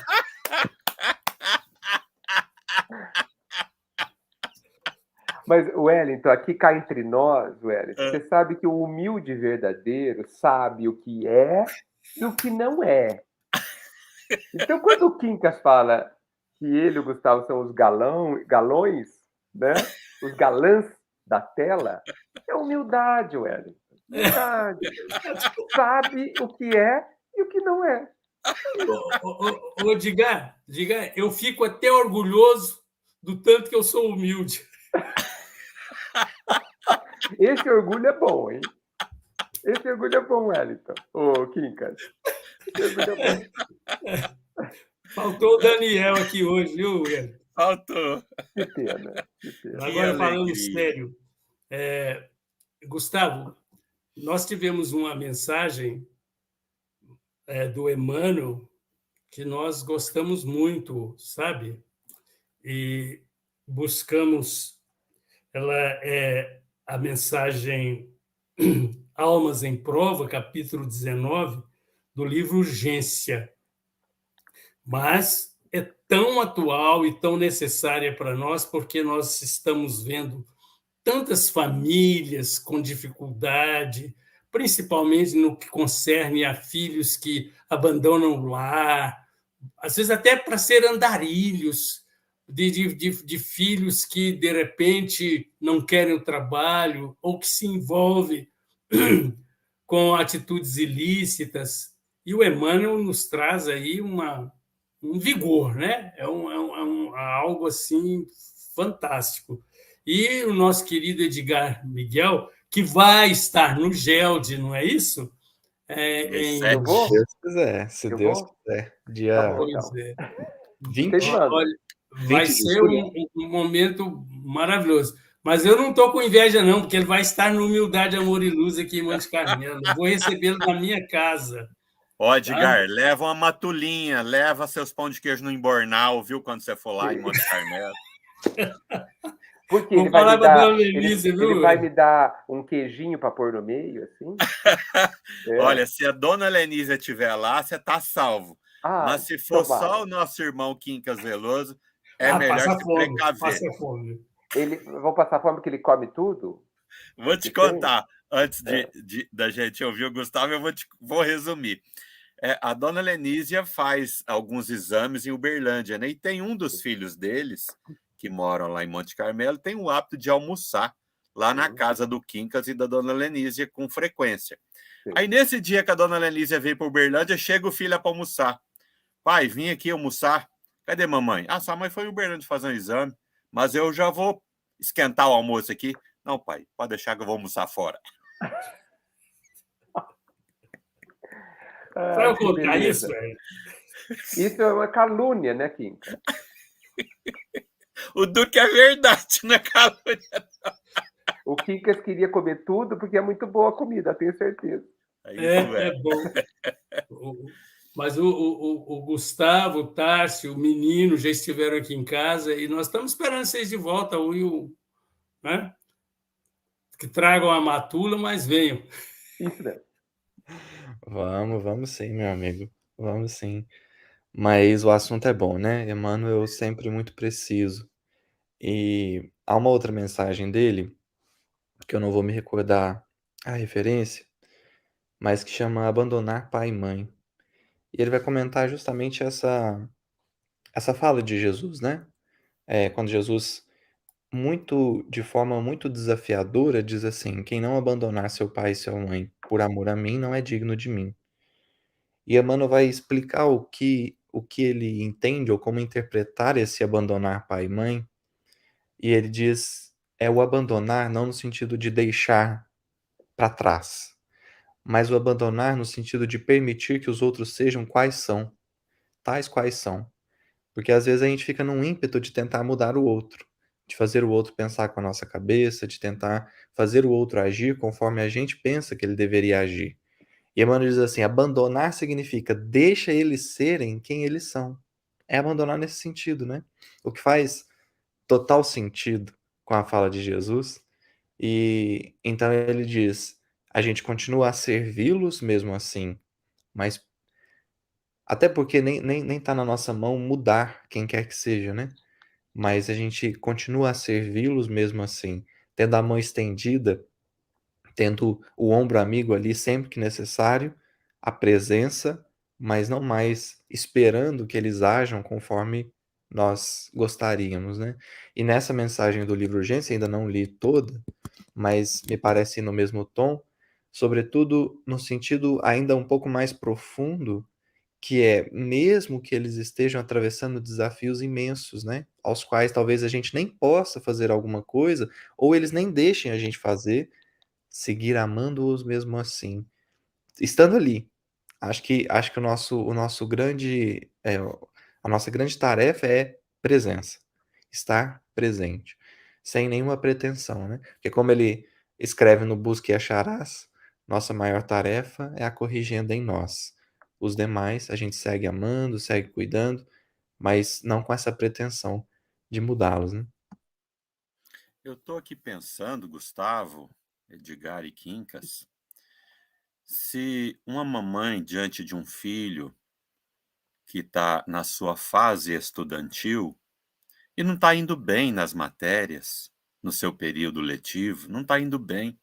S3: Mas, Wellington, aqui cá entre nós, Wellington,
S1: Ah,
S3: você sabe que o humilde verdadeiro sabe o que é e o que não é. Então, quando o Quincas fala que ele e o Gustavo são os galões, né? Os galãs da tela, é humildade, Wellington. Humildade. Sabe o que é e o que não é.
S2: Ô, Diga, eu fico até orgulhoso do tanto que eu sou humilde.
S3: Esse orgulho é bom, hein? Esse orgulho é bom, Wellington. Ô, Quincas. Esse orgulho é bom.
S2: Faltou o Daniel aqui hoje, viu, Wellington?
S1: faltou.
S3: Que pena, que pena.
S1: Que
S2: Agora, falando
S1: alegria.
S2: sério, Gustavo, nós tivemos uma mensagem do Emmanuel que nós gostamos muito, sabe? E buscamos, ela é a mensagem Almas em Prova, capítulo 19, do livro Urgência. Mas é tão atual e tão necessária para nós porque nós estamos vendo tantas famílias com dificuldade, principalmente no que concerne a filhos que abandonam o lar, às vezes até para ser andarilhos, de filhos que, de repente, não querem o trabalho ou que se envolvem com atitudes ilícitas. E o Emmanuel nos traz aí um vigor, né? Algo assim fantástico. E o nosso querido Edgar Miguel, que vai estar no GELD, não é isso?
S3: Eu vou?
S4: Se Deus quiser, se
S3: Eu
S4: Deus
S3: vou?
S4: quiser.
S3: Tá
S4: Dia
S3: bom,
S2: Pois
S3: então.
S2: é.
S4: 20,
S3: Vocês mandam.
S2: Olha, vai
S4: 20 de
S2: ser
S4: julho?
S2: um momento maravilhoso. Mas eu não estou com inveja, não, porque ele vai estar no Humildade, Amor e Luz aqui em Monte Carmelo. Eu vou recebê-lo na minha casa.
S1: Ó,
S2: Tá?
S1: Edgar, leva uma matulinha, leva seus pão de queijo no Embornal, viu? Quando você for lá em Monte Carmelo.
S3: Porque
S2: Vou
S3: ele vai
S2: falar
S3: me
S2: para a dona
S3: dar.
S2: Lenise,
S3: Ele
S2: viu?
S3: vai me dar um queijinho para pôr no meio, assim? É?
S1: Olha, se a dona Lenísia estiver lá, você tá salvo. Mas
S3: Ah,
S1: se for só
S3: tomara.
S1: o nosso irmão Quincas Veloso, é melhor
S2: Passa
S1: se
S2: fome,
S1: precaver.
S2: passa fome.
S3: Eu vou passar fome porque ele come tudo?
S1: Vou te
S3: Que tem?
S1: contar, antes
S3: É,
S1: da gente ouvir o Gustavo, eu vou resumir. A dona Lenísia faz alguns exames em Uberlândia, né? E tem um dos filhos deles, que moram lá em Monte Carmelo, tem o hábito de almoçar lá na
S3: sim,
S1: casa do Quincas e da dona Lenísia com frequência.
S3: sim.
S1: Aí, nesse dia que a dona Lenísia veio para Uberlândia, chega o filho para almoçar. Pai, vim aqui almoçar. Cadê mamãe? Ah, sua mãe foi em Uberlândia fazer um exame, mas eu já vou esquentar o almoço aqui. Não, pai, pode deixar que eu vou almoçar fora.
S2: Para
S3: Ah,
S2: eu
S3: que
S2: contar isso,
S3: beleza.
S2: velho.
S3: Isso é uma calúnia, né, Quinca?
S1: O Duque é verdade, né, calúnia?
S3: O Quincas queria comer tudo porque é muito boa a comida, tenho certeza.
S1: Isso
S2: É bom. Mas o Gustavo, o Tárcio, o menino já estiveram aqui em casa e nós estamos esperando vocês de volta, o Will, né? Que tragam a matula, mas venham.
S3: Isso mesmo.
S4: Vamos sim, meu amigo. Vamos sim. Mas o assunto é bom, né? Emmanuel sempre muito preciso. E há uma outra mensagem dele, que eu não vou me recordar a referência, mas que chama Abandonar Pai e Mãe. E ele vai comentar justamente essa fala de Jesus, né? Quando Jesus de forma muito desafiadora, diz assim: "Quem não abandonar seu pai e sua mãe por amor a mim, não é digno de mim". E Emmanuel vai explicar o que ele entende ou como interpretar esse abandonar pai e mãe, e ele diz: é o abandonar não no sentido de deixar para trás, mas o abandonar no sentido de permitir que os outros sejam quais são, tais quais são. Porque às vezes a gente fica num ímpeto de tentar mudar o outro, de fazer o outro pensar com a nossa cabeça, de tentar fazer o outro agir conforme a gente pensa que ele deveria agir. E Emmanuel diz assim: abandonar significa deixa eles serem quem eles são. É abandonar nesse sentido, né? O que faz total sentido com a fala de Jesus. E então ele diz: a gente continua a servi-los mesmo assim, mas até porque nem tá na nossa mão mudar quem quer que seja, né? Mas a gente continua a servi-los mesmo assim, tendo a mão estendida, tendo o ombro amigo ali sempre que necessário, a presença, mas não mais esperando que eles ajam conforme nós gostaríamos, né? E nessa mensagem do livro Urgência, ainda não li toda, mas me parece ir no mesmo tom, sobretudo no sentido ainda um pouco mais profundo, que é, mesmo que eles estejam atravessando desafios imensos, né, aos quais talvez a gente nem possa fazer alguma coisa, ou eles nem deixem a gente fazer, seguir amando-os mesmo assim, estando ali. Acho que o nosso grande, a nossa grande tarefa é presença, estar presente, sem nenhuma pretensão, né, porque como ele escreve no Busca e Acharás, nossa maior tarefa é a corrigenda em nós. Os demais a gente segue amando, segue cuidando, mas não com essa pretensão de mudá-los, né.
S1: Eu estou aqui pensando, Gustavo, Edgar e Quincas, se uma mamãe diante de um filho que está na sua fase estudantil e não está indo bem nas matérias, no seu período letivo, não está indo bem.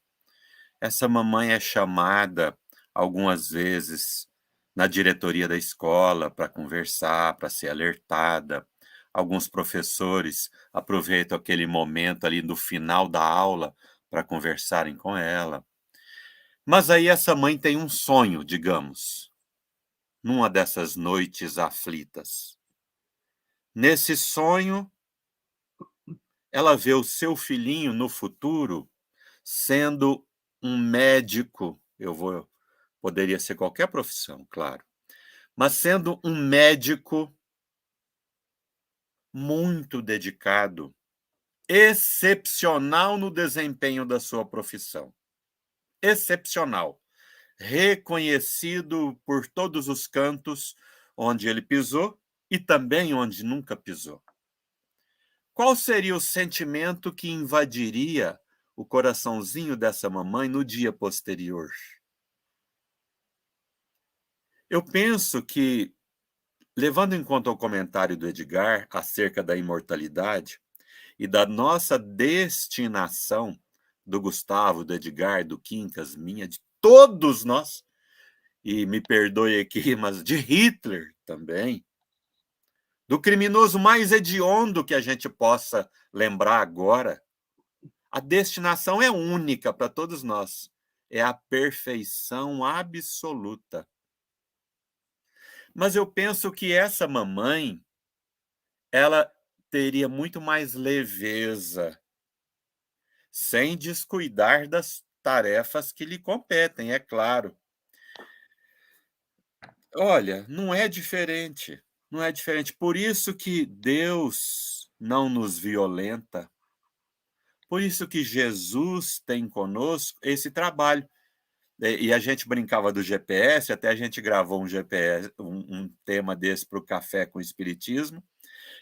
S1: Essa mamãe é chamada algumas vezes na diretoria da escola para conversar, para ser alertada. Alguns professores aproveitam aquele momento ali do final da aula para conversarem com ela. Mas aí essa mãe tem um sonho, digamos, numa dessas noites aflitas. Nesse sonho, ela vê o seu filhinho no futuro sendo um médico. Poderia ser qualquer profissão, claro, mas sendo um médico muito dedicado, excepcional no desempenho da sua profissão. Excepcional. Reconhecido por todos os cantos onde ele pisou e também onde nunca pisou. Qual seria o sentimento que invadiria o coraçãozinho dessa mamãe no dia posterior? Eu penso que, levando em conta o comentário do Edgar acerca da imortalidade e da nossa destinação, do Gustavo, do Edgar, do Quincas, minha, de todos nós, e me perdoe aqui, mas de Hitler também, do criminoso mais hediondo que a gente possa lembrar agora, a destinação é única para todos nós. É a perfeição absoluta. Mas eu penso que essa mamãe, ela teria muito mais leveza, sem descuidar das tarefas que lhe competem, é claro. Olha, não é diferente, não é diferente. Por isso que Deus não nos violenta, por isso que Jesus tem conosco esse trabalho. E a gente brincava do GPS, até a gente gravou um GPS, um tema desse para o Café com Espiritismo,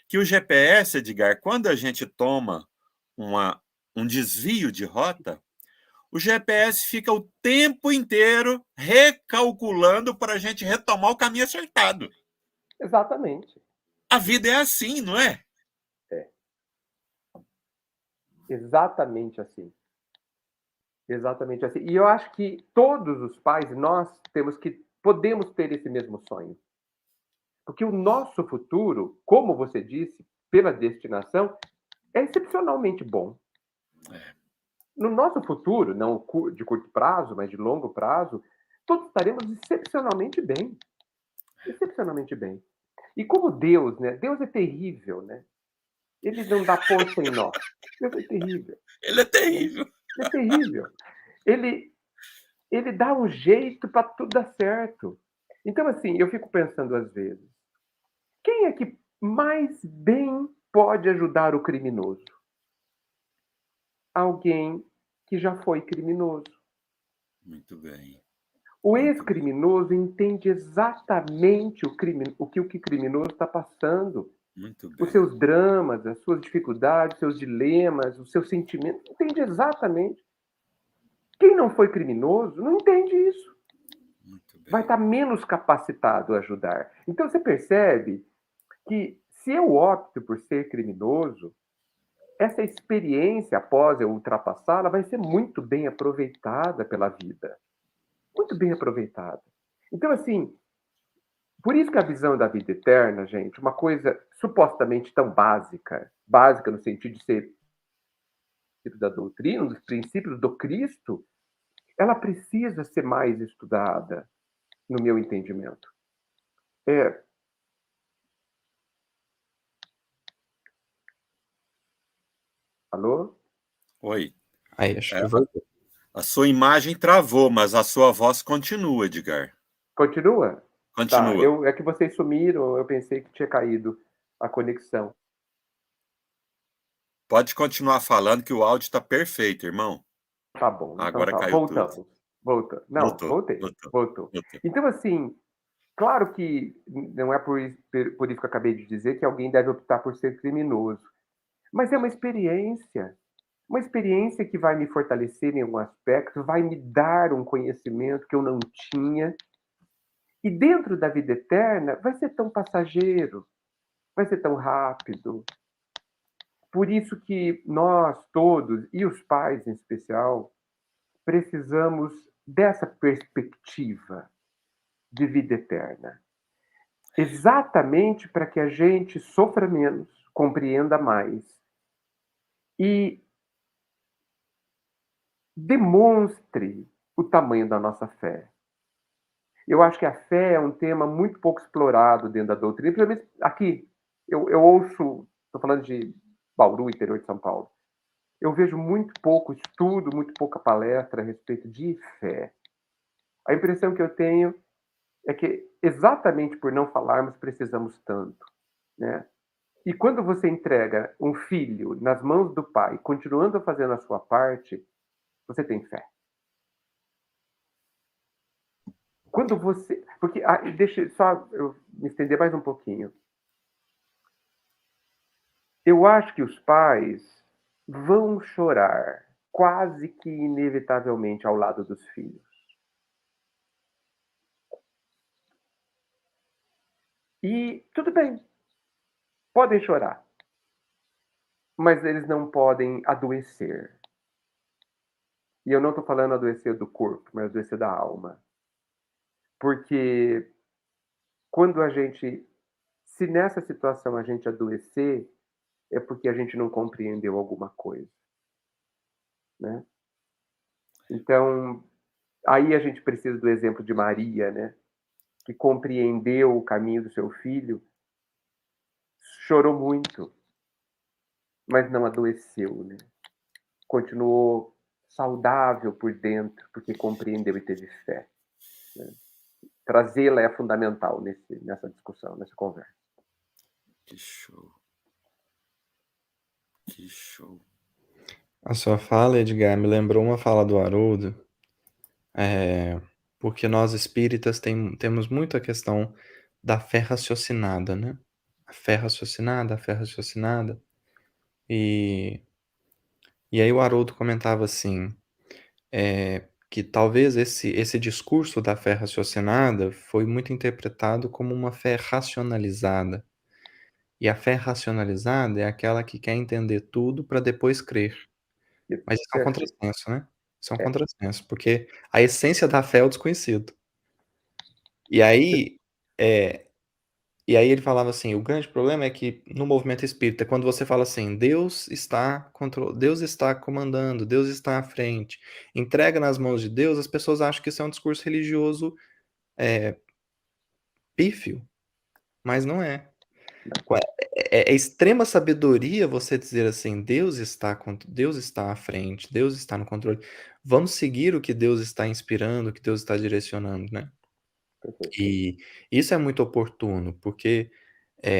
S1: que o GPS, Edgar, quando a gente toma um desvio de rota, o GPS fica o tempo inteiro recalculando para a gente retomar o caminho acertado.
S3: Exatamente.
S1: A vida é assim, não é?
S3: É. Exatamente assim. Exatamente assim. E eu acho que todos os pais, nós podemos ter esse mesmo sonho. Porque o nosso futuro, como você disse, pela destinação, é excepcionalmente bom.
S1: É.
S3: No nosso futuro, não de curto prazo, mas de longo prazo, todos estaremos excepcionalmente bem. Excepcionalmente bem. E como Deus, né? Deus é terrível, né? Ele não dá ponto em nó. Deus é terrível.
S1: Ele é terrível.
S3: É terrível. Ele dá um jeito para tudo dar certo. Então, assim, eu fico pensando às vezes, quem é que mais bem pode ajudar o criminoso? Alguém que já foi criminoso.
S1: Muito bem.
S3: O
S1: Muito bem.
S3: ex-criminoso entende exatamente o que o criminoso está passando.
S1: Muito
S3: Os
S1: bem.
S3: seus dramas, as suas dificuldades, os seus dilemas, os seus sentimentos. Entende exatamente. Quem não foi criminoso não entende isso.
S1: Muito bem.
S3: Vai estar menos capacitado a ajudar. Então você percebe que se eu opto por ser criminoso, essa experiência, após eu ultrapassá-la, vai ser muito bem aproveitada pela vida. Muito bem aproveitada. Então, assim, por isso que a visão da vida eterna, gente, uma coisa supostamente tão básica, básica no sentido de ser da doutrina, dos princípios do Cristo, ela precisa ser mais estudada, no meu entendimento. Alô?
S1: Oi.
S4: Aí, acho que voltou.
S1: A sua imagem travou, mas a sua voz continua, Edgar.
S3: Continua? Tá,
S1: Continua.
S3: é que vocês sumiram, eu pensei que tinha caído a conexão.
S1: Pode continuar falando que o áudio está perfeito, irmão.
S3: Tá bom, então
S1: Agora
S3: tá.
S1: caiu tudo.
S3: Voltamos. Voltou. Não,
S1: Voltou.
S3: voltei. Voltou.
S1: Voltou.
S3: Então, assim, claro que não é por isso que eu acabei de dizer que alguém deve optar por ser criminoso. Mas é uma experiência. Uma experiência que vai me fortalecer em algum aspecto, vai me dar um conhecimento que eu não tinha. E dentro da vida eterna, vai ser tão passageiro, vai ser tão rápido. Por isso que nós todos, e os pais em especial, precisamos dessa perspectiva de vida eterna. Exatamente para que a gente sofra menos, compreenda mais e demonstre o tamanho da nossa fé. Eu acho que a fé é um tema muito pouco explorado dentro da doutrina, pelo menos aqui. Eu ouço, estou falando de Bauru, interior de São Paulo. Eu vejo muito pouco estudo, muito pouca palestra a respeito de fé. A impressão que eu tenho é que, exatamente por não falarmos, precisamos tanto, né? E quando você entrega um filho nas mãos do pai, continuando fazendo a sua parte, você tem fé. Quando você... Porque, deixa só eu me estender mais um pouquinho. Eu acho que os pais vão chorar quase que inevitavelmente ao lado dos filhos. E tudo bem, podem chorar, mas eles não podem adoecer. E eu não estou falando adoecer do corpo, mas adoecer da alma. Porque quando se nessa situação a gente adoecer, é porque a gente não compreendeu alguma coisa, né? Então, aí a gente precisa do exemplo de Maria, né? Que compreendeu o caminho do seu filho, chorou muito, mas não adoeceu, né? Continuou saudável por dentro, porque compreendeu e teve fé, né? Trazê-la é fundamental nessa discussão, nessa conversa.
S1: Que show. Que show.
S4: A sua fala, Edgar, me lembrou uma fala do Haroldo, porque nós espíritas temos muito a questão da fé raciocinada, né? A fé raciocinada. E aí o Haroldo comentava assim, que talvez esse discurso da fé raciocinada foi muito interpretado como uma fé racionalizada. E a fé racionalizada é aquela que quer entender tudo para depois crer. Mas isso é um
S3: Perfeito.
S4: contrassenso, né? Isso é um contrassenso, porque a essência da fé é o desconhecido. E aí, E aí ele falava assim: o grande problema é que no movimento espírita, quando você fala assim, Deus está comandando, Deus está à frente, entrega nas mãos de Deus, as pessoas acham que isso é um discurso religioso pífio, mas não é. É extrema sabedoria você dizer assim: Deus está à frente, Deus está no controle. Vamos seguir o que Deus está inspirando, o que Deus está direcionando, né?
S3: Perfeito.
S4: E isso é muito oportuno, porque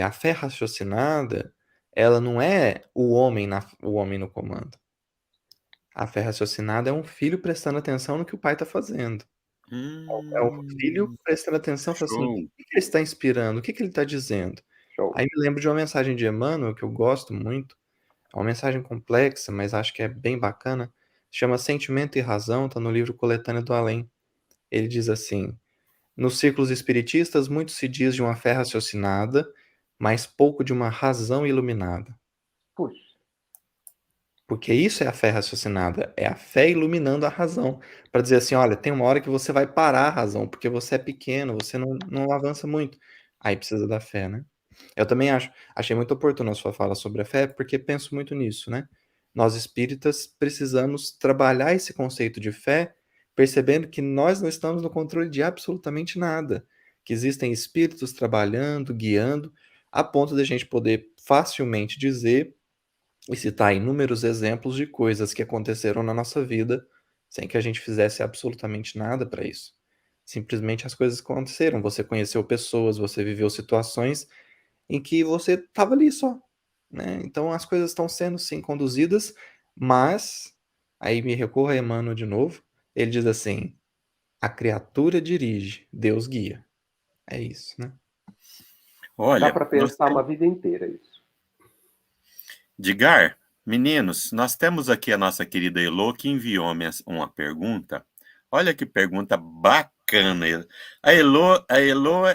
S4: a fé raciocinada, ela não é o homem no comando. A fé raciocinada é um filho prestando atenção no que o pai está fazendo. É um filho
S1: Hum,
S4: prestando atenção, falando assim: o
S1: show.
S4: que que ele está inspirando? O que que ele está dizendo?
S3: Show.
S4: Aí me lembro de uma mensagem de Emmanuel que eu gosto muito. É uma mensagem complexa, mas acho que é bem bacana. Chama Sentimento e Razão, está no livro Coletânea do Além. Ele diz assim: nos círculos espiritistas, muito se diz de uma fé raciocinada, mas pouco de uma razão iluminada.
S3: Puxa,
S4: Porque isso é a fé raciocinada, é a fé iluminando a razão. Para dizer assim: olha, tem uma hora que você vai parar a razão, porque você é pequeno, você não avança muito. Aí precisa da fé, né? Eu também achei muito oportuna a sua fala sobre a fé, porque penso muito nisso, né? Nós espíritas precisamos trabalhar esse conceito de fé, percebendo que nós não estamos no controle de absolutamente nada, que existem espíritos trabalhando, guiando, a ponto de a gente poder facilmente dizer e citar inúmeros exemplos de coisas que aconteceram na nossa vida sem que a gente fizesse absolutamente nada para isso. Simplesmente as coisas aconteceram. Você conheceu pessoas, você viveu situações em que você estava ali só, né? Então as coisas estão sendo sim conduzidas, mas aí me recorro a Emmanuel de novo. Ele diz assim: a criatura dirige, Deus guia. É isso, né?
S3: dá
S1: Olha,
S3: para pensar uma vida inteira isso.
S1: Edgar, meninos, nós temos aqui a nossa querida Elô que enviou uma pergunta. Olha que pergunta bacana. A Elô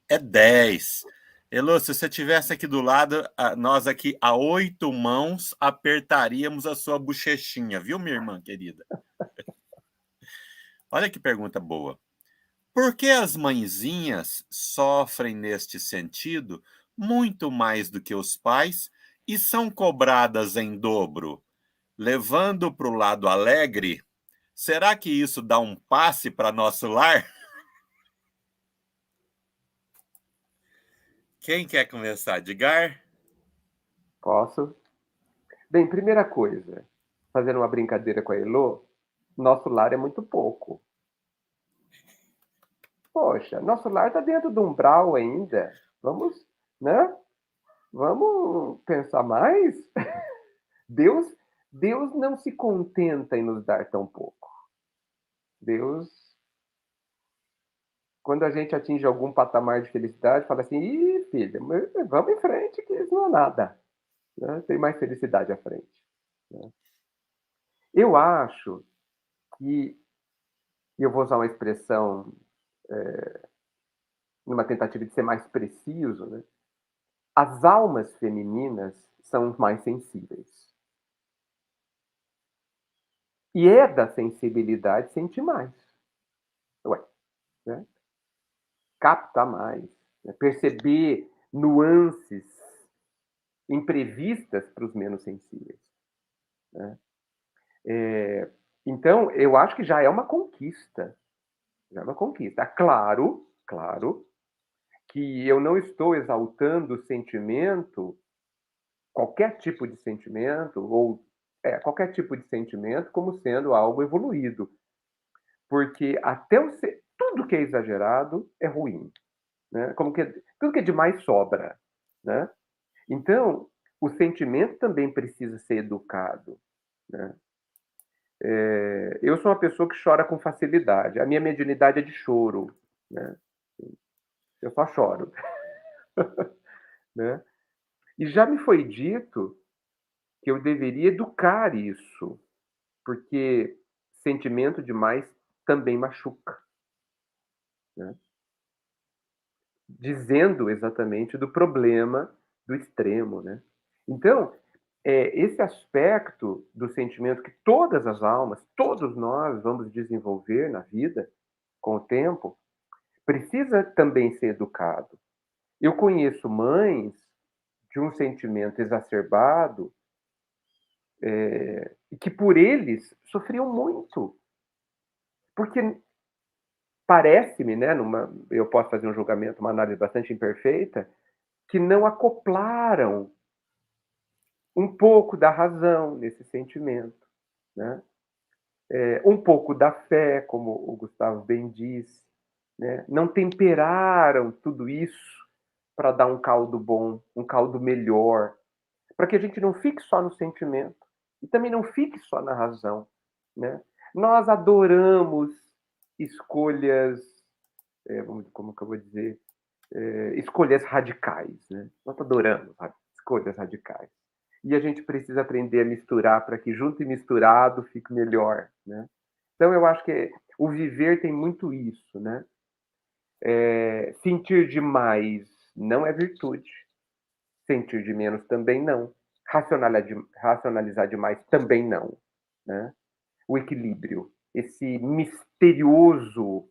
S1: é 10. Elô, se você estivesse aqui do lado, nós aqui a 8 mãos apertaríamos a sua bochechinha, viu, minha irmã querida? Olha que pergunta boa. Por que as mãezinhas sofrem neste sentido muito mais do que os pais e são cobradas em dobro? Levando para o lado alegre, será que isso dá um passe para nosso lar? Quem quer começar? Edgar?
S3: Posso? Bem, primeira coisa, fazendo uma brincadeira com a Elô, nosso lar é muito pouco. Poxa, nosso lar está dentro do umbral ainda. Vamos, né? Vamos pensar mais? Deus, Deus não se contenta em nos dar tão pouco. Deus, quando a gente atinge algum patamar de felicidade, fala assim: ih, filha, vamos em frente, que isso não é nada. Né? Tem mais felicidade à frente. Né? Eu acho que, e eu vou usar uma expressão numa tentativa de ser mais preciso, né? As almas femininas são mais sensíveis. E é da sensibilidade sentir mais. Ué, né? Captar mais, né? Perceber nuances imprevistas para os menos sensíveis. Né? Então, eu acho que já é uma conquista. Já é uma conquista. Claro, claro, que eu não estou exaltando o sentimento, qualquer tipo de sentimento, ou qualquer tipo de sentimento, como sendo algo evoluído. Porque tudo que é exagerado é ruim. Né? Tudo que é demais sobra. Né? Então, o sentimento também precisa ser educado. Né? Eu sou uma pessoa que chora com facilidade. A minha mediunidade é de choro. Né? Eu só choro. Né? E já me foi dito que eu deveria educar isso, porque sentimento demais também machuca. Né? Dizendo exatamente do problema do extremo. Né? Então, esse aspecto do sentimento que todas as almas, todos nós vamos desenvolver na vida, com o tempo, precisa também ser educado. Eu conheço mães de um sentimento exacerbado e que por eles sofriam muito. Porque parece-me, né, eu posso fazer um julgamento, uma análise bastante imperfeita, que não acoplaram um pouco da razão nesse sentimento, né? Um pouco da fé, como o Gustavo bem disse, né? Não temperaram tudo isso para dar um caldo bom, um caldo melhor, para que a gente não fique só no sentimento e também não fique só na razão, né? Nós adoramos escolhas, como que eu vou dizer, escolhas radicais, né? Nós adoramos escolhas radicais. E a gente precisa aprender a misturar para que junto e misturado fique melhor, né? Então eu acho que o viver tem muito isso, né? Sentir demais não é virtude. Sentir de menos também não. Racionalizar demais também não, né? O equilíbrio, esse misterioso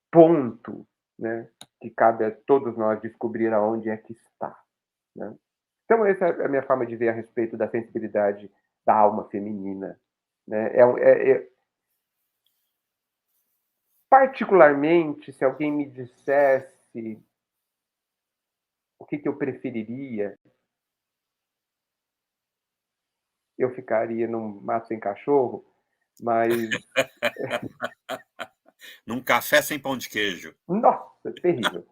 S3: ponto, né, que cabe a todos nós descobrir aonde é que está, né? Então essa é a minha forma de ver a respeito da sensibilidade da alma feminina, né? Particularmente, se alguém me dissesse o que eu preferiria, eu ficaria num mato sem cachorro, mas
S1: Num café sem pão de queijo.
S3: nossa, terrível.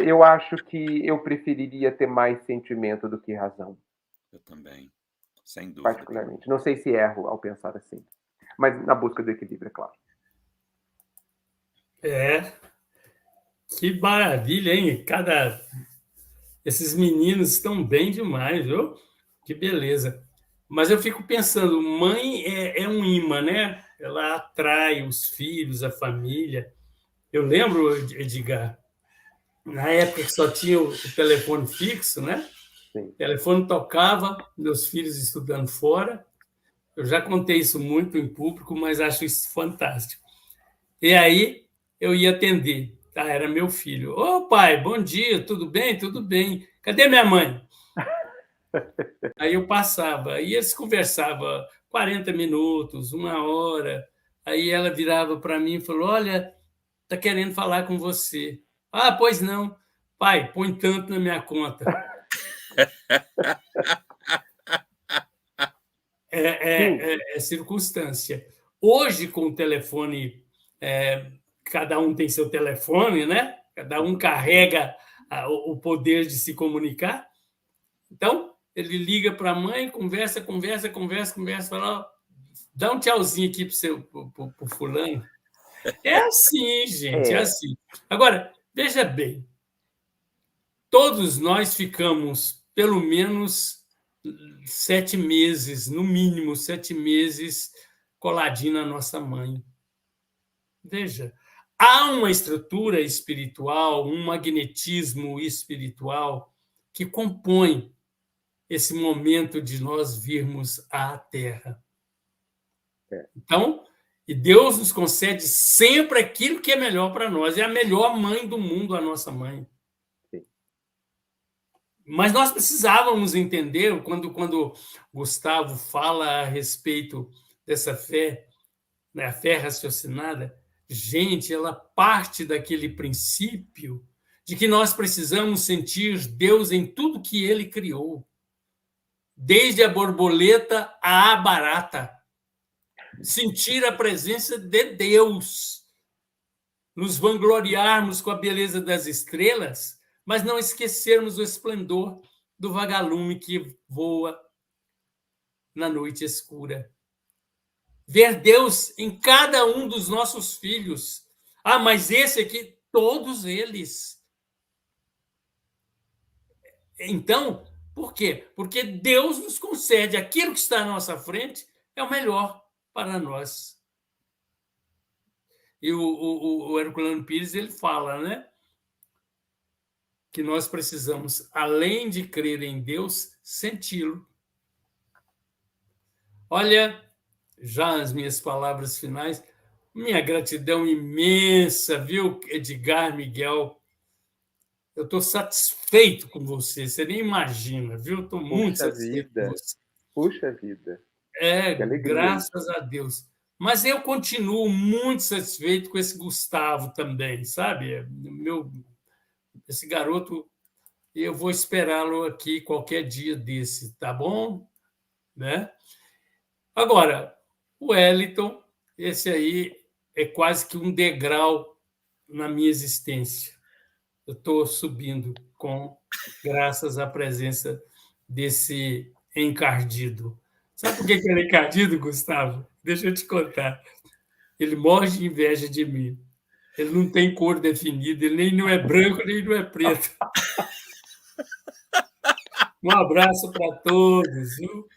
S3: Eu acho que eu preferiria ter mais sentimento do que razão.
S1: Eu também, sem dúvida.
S3: Particularmente. Não sei se erro ao pensar assim. Mas na busca do equilíbrio, é claro.
S2: Que maravilha, hein? Esses meninos estão bem demais, viu? Que beleza. Mas eu fico pensando, mãe é um imã, né? Ela atrai os filhos, a família. Eu lembro, Edgar, na época que só tinha o telefone fixo, né?
S3: Sim.
S2: O telefone tocava, meus filhos estudando fora. Eu já contei isso muito em público, mas acho isso fantástico. E aí eu ia atender. Era meu filho. Ô, pai, bom dia, tudo bem? Tudo bem. Cadê minha mãe? Aí eu passava, e eles conversavam 40 minutos, 1 hora. Aí ela virava para mim e falou: Olha, está querendo falar com você. Ah, pois não. Pai, põe tanto na minha conta. É circunstância. Hoje, com o telefone, cada um tem seu telefone, né? Cada um carrega o poder de se comunicar. Então, ele liga para a mãe, conversa, fala: dá um tchauzinho aqui para o fulano. É assim, gente, é assim. Agora, veja bem, todos nós ficamos pelo menos 7 meses, no mínimo 7 meses, coladinho na nossa mãe. Veja, há uma estrutura espiritual, um magnetismo espiritual que compõe esse momento de nós virmos à Terra. Então, e Deus nos concede sempre aquilo que é melhor para nós. É a melhor mãe do mundo, a nossa mãe. Mas nós precisávamos entender, quando Gustavo fala a respeito dessa fé, né, a fé raciocinada, gente, ela parte daquele princípio de que nós precisamos sentir Deus em tudo que ele criou, desde a borboleta à barata. Sentir a presença de Deus, nos vangloriarmos com a beleza das estrelas, mas não esquecermos o esplendor do vagalume que voa na noite escura. Ver Deus em cada um dos nossos filhos. Ah, mas esse aqui, todos eles. Então, por quê? Porque Deus nos concede aquilo que está à nossa frente, é o melhor para nós. E o Herculano Pires, ele fala, né, que nós precisamos, além de crer em Deus, senti-lo. Olha, já as minhas palavras finais, minha gratidão imensa, viu, Edgar, Miguel? Eu estou satisfeito com você nem imagina, viu? Estou muito
S3: Puxa
S2: satisfeito com
S3: vida,
S2: você.
S3: puxa vida, que alegria isso.
S2: Graças a Deus. Mas eu continuo muito satisfeito com esse Gustavo também, sabe? Esse garoto, eu vou esperá-lo aqui qualquer dia desse, tá bom? Né? Agora, o Wellington, esse aí é quase que um degrau na minha existência. Eu estou subindo graças à presença desse encardido. Sabe por que ele é encardido, Gustavo? Deixa eu te contar. Ele morre de inveja de mim. Ele não tem cor definida, ele nem não é branco, nem não é preto. Um abraço para todos, viu?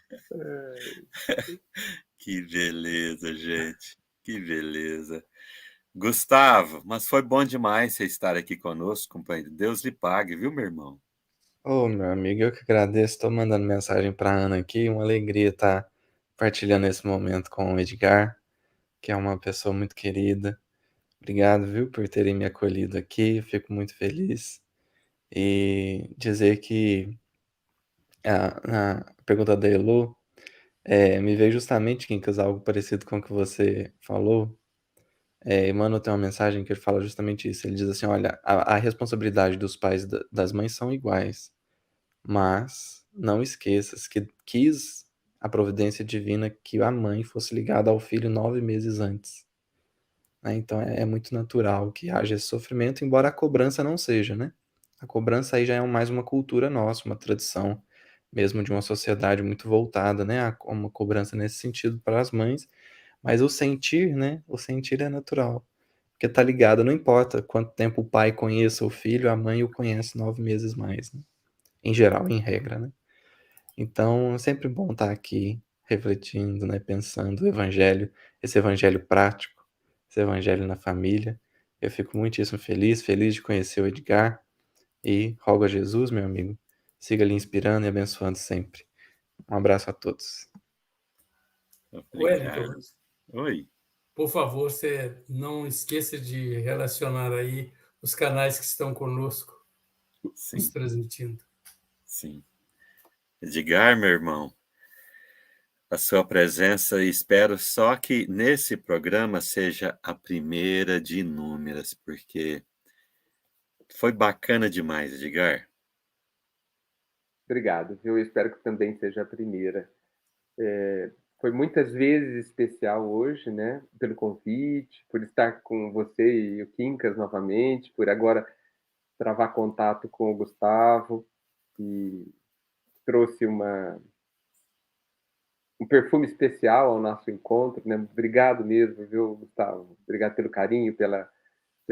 S1: Que beleza, gente. Que beleza. Gustavo, mas foi bom demais você estar aqui conosco, companheiro. Deus lhe pague, viu, meu irmão?
S4: Ô, meu amigo, eu que agradeço. Estou mandando mensagem para Ana aqui. Uma alegria estar partilhando esse momento com o Edgar, que é uma pessoa muito querida. Obrigado, viu, por terem me acolhido aqui. Eu fico muito feliz. E dizer que na pergunta da Elo, me veio justamente, Quincas, algo parecido com o que você falou. Emmanuel tem uma mensagem que ele fala justamente isso. Ele diz assim: olha, a responsabilidade dos pais e das mães são iguais, mas não esqueças que quis a providência divina que a mãe fosse ligada ao filho 9 meses antes. Né? Então é muito natural que haja esse sofrimento, embora a cobrança não seja, né? A cobrança aí já é mais uma cultura nossa, uma tradição mesmo de uma sociedade muito voltada, né? A uma cobrança nesse sentido para as mães, mas o sentir, né? O sentir é natural. Porque tá ligado, não importa quanto tempo o pai conheça o filho, a mãe o conhece 9 meses mais, né? Em geral, em regra, né? Então, é sempre bom estar aqui refletindo, né? Pensando o evangelho, esse evangelho prático, esse evangelho na família. Eu fico muitíssimo feliz, feliz de conhecer o Edgar e rogo a Jesus, meu amigo, siga lhe inspirando e abençoando sempre. Um abraço a todos.
S2: Wellington,
S1: Obrigado. Oi.
S2: por favor, você não esqueça de relacionar aí os canais que estão conosco, nos
S1: Sim,
S2: transmitindo.
S1: sim. Edgar, meu irmão, a sua presença, espero só que nesse programa seja a primeira de inúmeras, porque foi bacana demais, Edgar.
S3: Obrigado, viu? Eu espero que também seja a primeira. Foi muitas vezes especial hoje, né? Pelo convite, por estar com você e o Quincas novamente, por agora travar contato com o Gustavo, e trouxe um perfume especial ao nosso encontro, né? Obrigado mesmo, viu, Gustavo? Obrigado pelo carinho, pela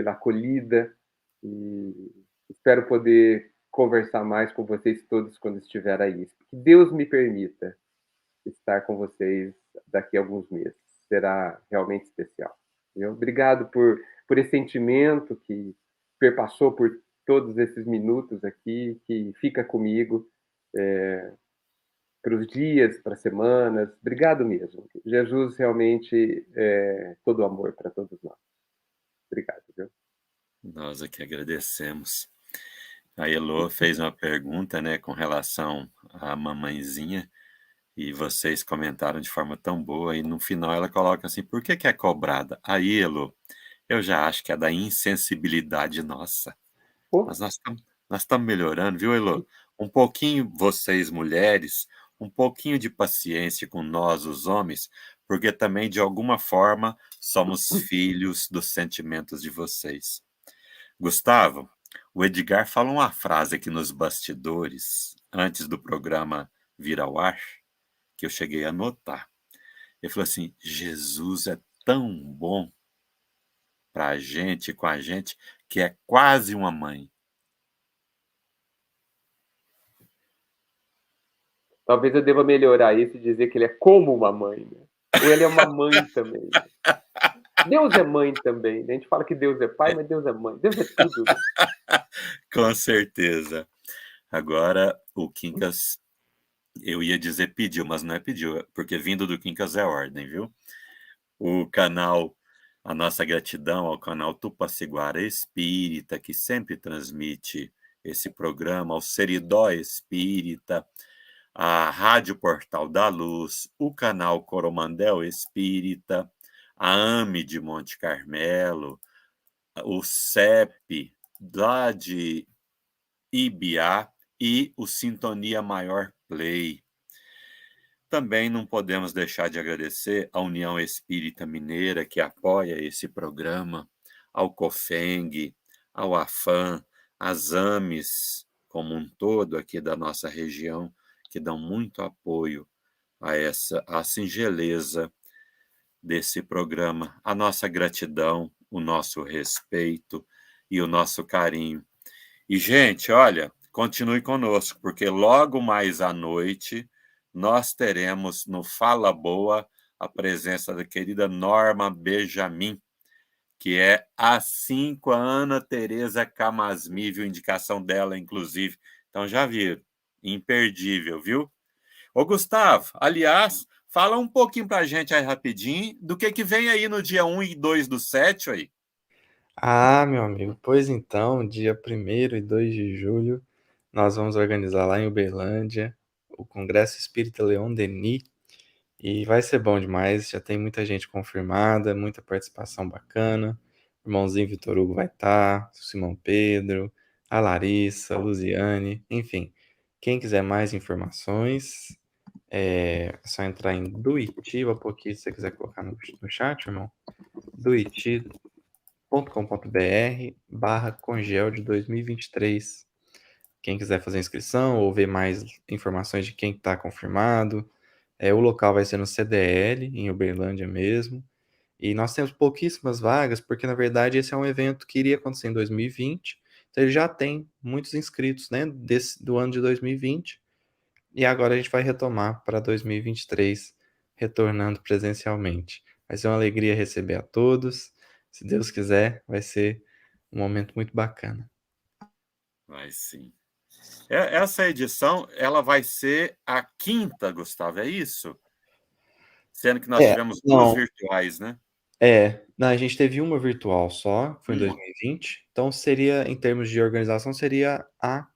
S3: acolhida, e espero poder conversar mais com vocês todos quando estiver aí. Que Deus me permita estar com vocês daqui a alguns meses. Será realmente especial. Viu? Obrigado por esse sentimento que perpassou por todos esses minutos aqui, que fica comigo para os dias, para as semanas. Obrigado mesmo. Jesus realmente é todo amor para todos nós. Obrigado. Viu?
S1: Nós aqui agradecemos. A Elô fez uma pergunta, né, com relação à mamãezinha, e vocês comentaram de forma tão boa, e no final ela coloca assim: por que é cobrada? Aí, Elô, eu já acho que é da insensibilidade nossa.
S3: Pô,
S1: Mas nós estamos melhorando, viu, Elô? Um pouquinho, vocês mulheres, um pouquinho de paciência com nós, os homens, porque também, de alguma forma, somos filhos dos sentimentos de vocês. Gustavo, o Edgar fala uma frase aqui nos bastidores, antes do programa vir ao ar, que eu cheguei a notar. Ele falou assim: Jesus é tão bom para a gente, com a gente, que é quase uma mãe.
S3: talvez eu deva melhorar isso e dizer que ele é como uma mãe, né? Ou ele é uma mãe também. Né? Deus é mãe também. Né? A gente fala que Deus é pai, mas Deus é mãe. Deus é tudo. Né?
S1: Com certeza. Agora, o Quincas, eu ia dizer pediu, mas não é pediu, porque vindo do Quincas é ordem, viu? O canal, a nossa gratidão ao canal Tupaciguara Espírita, que sempre transmite esse programa, ao Seridó Espírita, a Rádio Portal da Luz, o canal Coromandel Espírita, a AME de Monte Carmelo, o CEP lá de Ibiá e o Sintonia Maior Play. Também não podemos deixar de agradecer à União Espírita Mineira, que apoia esse programa, ao COFENG, ao AFAM, às AMES, como um todo aqui da nossa região, que dão muito apoio à singeleza desse programa, a nossa gratidão, o nosso respeito e o nosso carinho. E, gente, olha, continue conosco, porque logo mais à noite nós teremos no Fala Boa a presença da querida Norma Benjamin, que é assim com a Ana Tereza Camasmível, indicação dela, inclusive. Então já viram, imperdível, viu? Ô, Gustavo, aliás, fala um pouquinho pra gente aí rapidinho do que vem aí no dia 1 e 2 do 7 aí.
S4: Ah, meu amigo, pois então, dia 1º e 2 de julho, nós vamos organizar lá em Uberlândia o Congresso Espírita Leon Denis, e vai ser bom demais, já tem muita gente confirmada, muita participação bacana. O irmãozinho Vitor Hugo vai estar, o Simão Pedro, a Larissa, a Luziane, enfim. Quem quiser mais informações, é só entrar em Duiti, vou pôr aqui se você quiser colocar no chat, irmão. duiti.com.br/Congel de 2023. Quem quiser fazer inscrição ou ver mais informações de quem está confirmado, o local vai ser no CDL, em Uberlândia mesmo. E nós temos pouquíssimas vagas, porque na verdade esse é um evento que iria acontecer em 2020. Então ele já tem muitos inscritos, né, do ano de 2020. E agora a gente vai retomar para 2023, retornando presencialmente. Vai ser uma alegria receber a todos. Se Deus quiser, vai ser um momento muito bacana.
S1: Vai sim. Essa edição, ela vai ser a 5ª, Gustavo, é isso? Sendo que nós tivemos 2 virtuais, né?
S4: Não, a gente teve uma virtual só, foi em 2020. Então seria, em termos de organização, seria a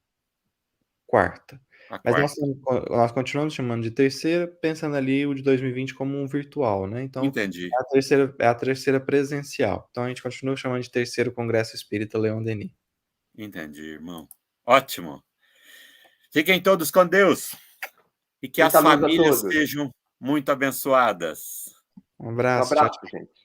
S4: 4ª. Mas nós continuamos chamando de terceira, pensando ali o de 2020 como um virtual, né? Então,
S1: entendi.
S4: É a terceira presencial. Então, a gente continua chamando de terceiro Congresso Espírita Leon Denis.
S1: Entendi, irmão. Ótimo. Fiquem todos com Deus. E que as
S3: Muita luz a
S1: famílias
S3: todos.
S1: sejam muito abençoadas.
S4: Um abraço,
S3: Um abraço, gente.